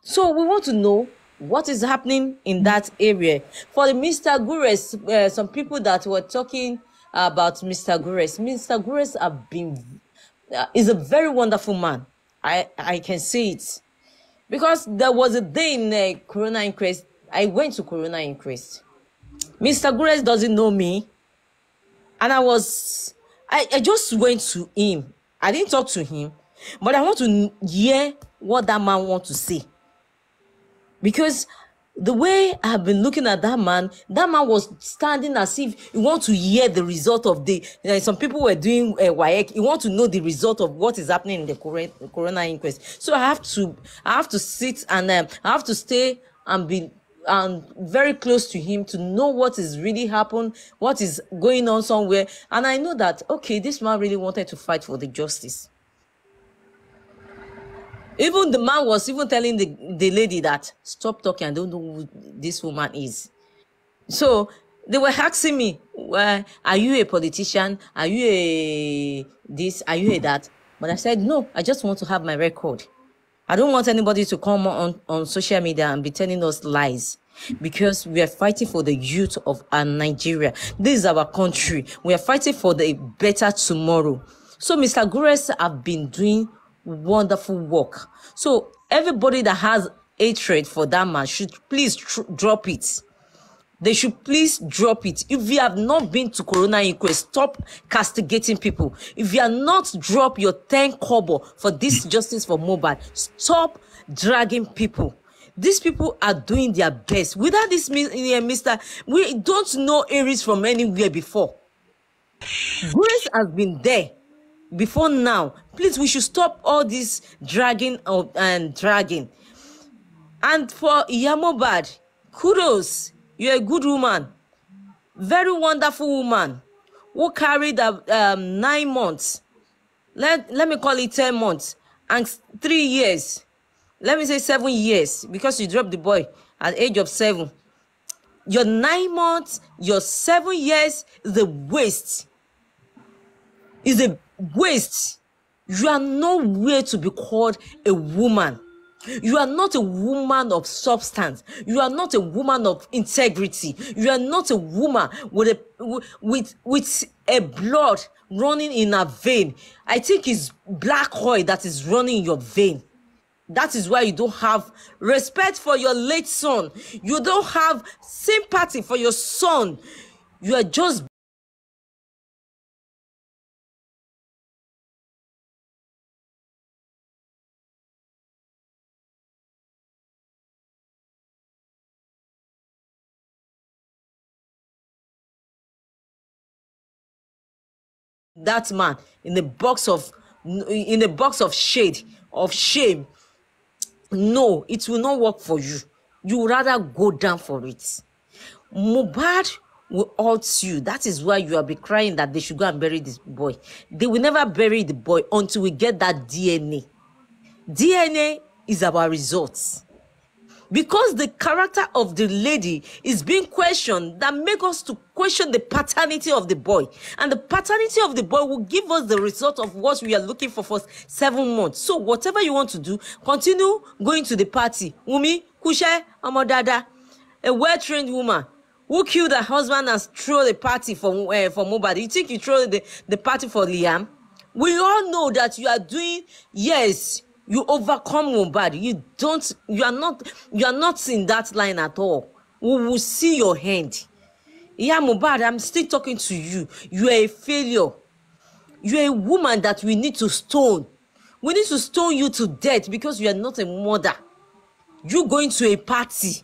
So we want to know what is happening in that area. For the Mr. Gures, some people that were talking about Mr. Gures have been is a very wonderful man. I can see it. Because there was a day in Corona Inquest, I went to Corona Inquest. Mr. Gures doesn't know me. And I just went to him. I didn't talk to him. But I want to hear what that man wants to say. Because the way I've been looking at that man was standing as if he wants to hear the result of the. Some people were doing WAEC. He wants to know the result of what is happening in the Corona Inquest. So I have to sit and I have to stay and be very close to him to know what is really happened, what is going on somewhere. And I know that, okay, this man really wanted to fight for the justice. Even the man was even telling the lady that, stop talking, I don't know who this woman is. So they were asking me, well, are you a politician? Are you a this? Are you a that? But I said, no, I just want to have my record. I don't want anybody to come on social media and be telling us lies. Because we are fighting for the youth of our Nigeria. This is our country. We are fighting for the better tomorrow. So Mr. Gures have been doing wonderful work. So everybody that has hatred for that man should please drop it. They should please drop it. If you have not been to Corona Inquest, stop castigating people. If you are not drop your 10 kobo for this justice for Mohbad, stop dragging people. These people are doing their best. Without this, Mr. We don't know Aries from anywhere before. Grace has been there before now. Please, we should stop all this dragging and dragging. And for Mohbad, kudos. You're a good woman. Very wonderful woman who carried 9 months. Let me call it 10 months. And 3 years. Let me say 7 years. Because you dropped the boy at the age of 7. Your 9 months, your 7 years is a waste. Is a waste. You are nowhere to be called a woman. You are not a woman of substance. You are not a woman of integrity. You are not a woman with a blood running in a vein. I think it's black oil that is running in your vein. That is why you don't have respect for your late son. You don't have sympathy for your son. You are just that man in a box of shade, of shame. No, it will not work for you. You would rather go down for it. Mohbad will hurt you. That is why you will be crying that they should go and bury this boy. They will never bury the boy until we get that DNA. DNA is our results. Because the character of the lady is being questioned, that makes us to question the paternity of the boy. And the paternity of the boy will give us the result of what we are looking for 7 months. So whatever you want to do, continue going to the party. Wumi, Kushe, Amadada, a well-trained woman who killed her husband and threw the party for Mohbad. You think you throw the party for Liam? We all know that you are doing, yes, you overcome Mohbad. You are not in that line at all. We will see your hand. Yeah, Mohbad, I'm still talking to you. You are a failure. You are a woman that we need to stone. We need to stone you to death because you are not a mother. You going to a party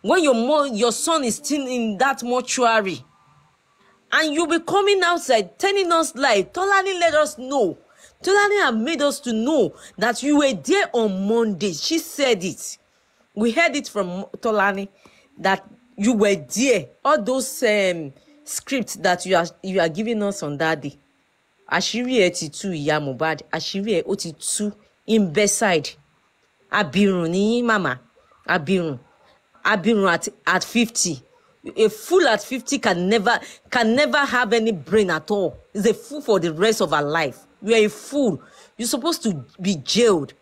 when your son is still in that mortuary. And you'll be coming outside telling us lies. Tolani let us know. Tolani have made us to know that you were there on Monday. She said it. We heard it from Tolani that you were there. All those scripts that you are giving us on that day. Ashiri etitu iya Mohbad. Ashiri otitu in bedside. Abirun ni mama. Abirun at 50. A fool at 50 can never have any brain at all. Is a fool for the rest of her life. You are a fool. You're supposed to be jailed.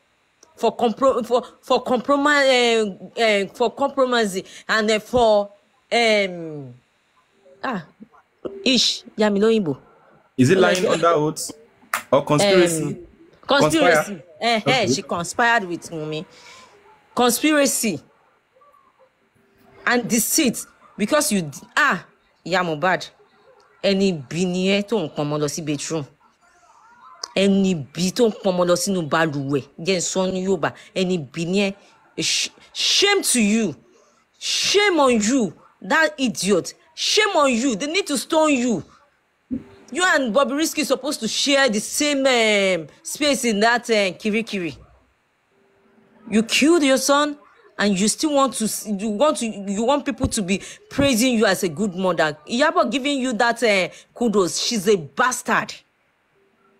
for compromise for compromise and for Yamiloimbo. Is it lying under oath or conspiracy? Conspiracy. Okay. She conspired with Wunmi. Conspiracy and deceit because you Mohbad. Any biniye tó ń pọnmọ lọ sí bedroom. Any bí tó ń pọnmọ lọ sínú balùwẹ̀. Jẹ́ sọ ní Yorùbá. Any biniye. Shame to you. Shame on you. That idiot. Shame on you. They need to stone you. You and Bobrisky supposed to share the same space in that Kirikiri. You killed your son, and you still want people to be praising you as a good mother. Iyabo giving you that kudos. She's a bastard.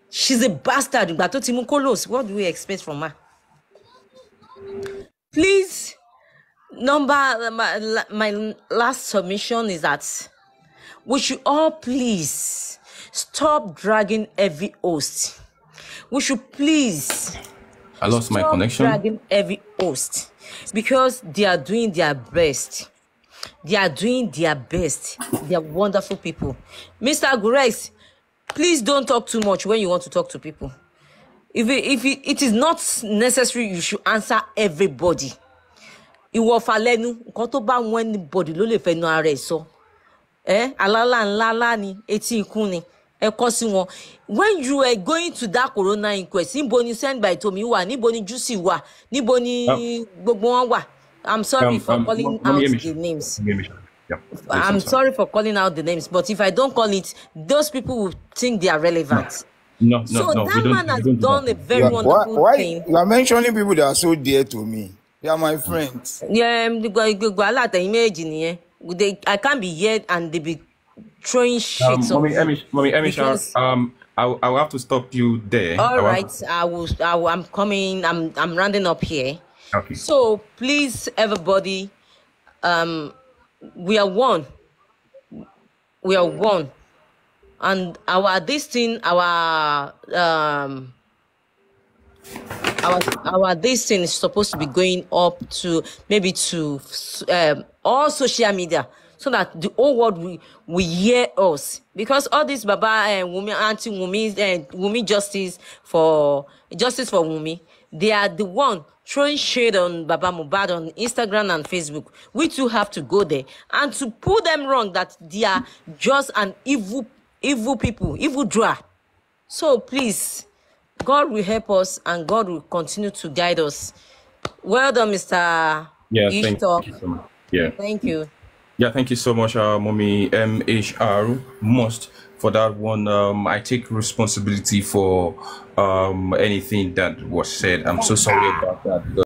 She's a bastard. What do we expect from her? Please, my last submission is that we should all please stop dragging every host. We should please I lost my connection. Dragging every host because they are doing their best. They are doing their best. They are wonderful people. Mr. Gurex, please don't talk too much when you want to talk to people. If it is not necessary, you should answer everybody. Ìwọ falẹ́nu nǹkan tó bá wọn anybody ló lè fẹnu ara ẹ̀ sọ. Alala ńlá ni etí ikún ni. When you are going to that corona inquest, níbo ni sent by Tomi wà, níbo ni Juicy wà, níbo ni gbogbo wọn wà. I'm sorry for calling out the names. Yeah. I'm sorry for calling out the names, but if I don't call it, those people will think they are relevant. No. That man has done a very wonderful thing. You are mentioning people that are so dear to me. They are my friends. Yeah, I can't be here and they be throwing shit. Mommy, I will have to stop you there. All right, I'm coming. I'm rounding up here. Okay. So please, everybody, we are one. We are one, and our this thing is supposed to be going up to maybe to all social media, so that the whole world will hear us, because all this Baba and Wunmi, anti-Wunmi and Wunmi justice for Wunmi, they are the one throwing shade on Baba Mohbad on Instagram and Facebook. We too have to go there and to prove them wrong that they are just an evil people, evil draw. So please, God will help us and God will continue to guide us. Well done, Mr. Yeah, thank you so much. Yeah. Thank you. Yeah, thank you so much, Mommy MHR Most, for that one. I take responsibility for anything that was said. I'm so sorry about that.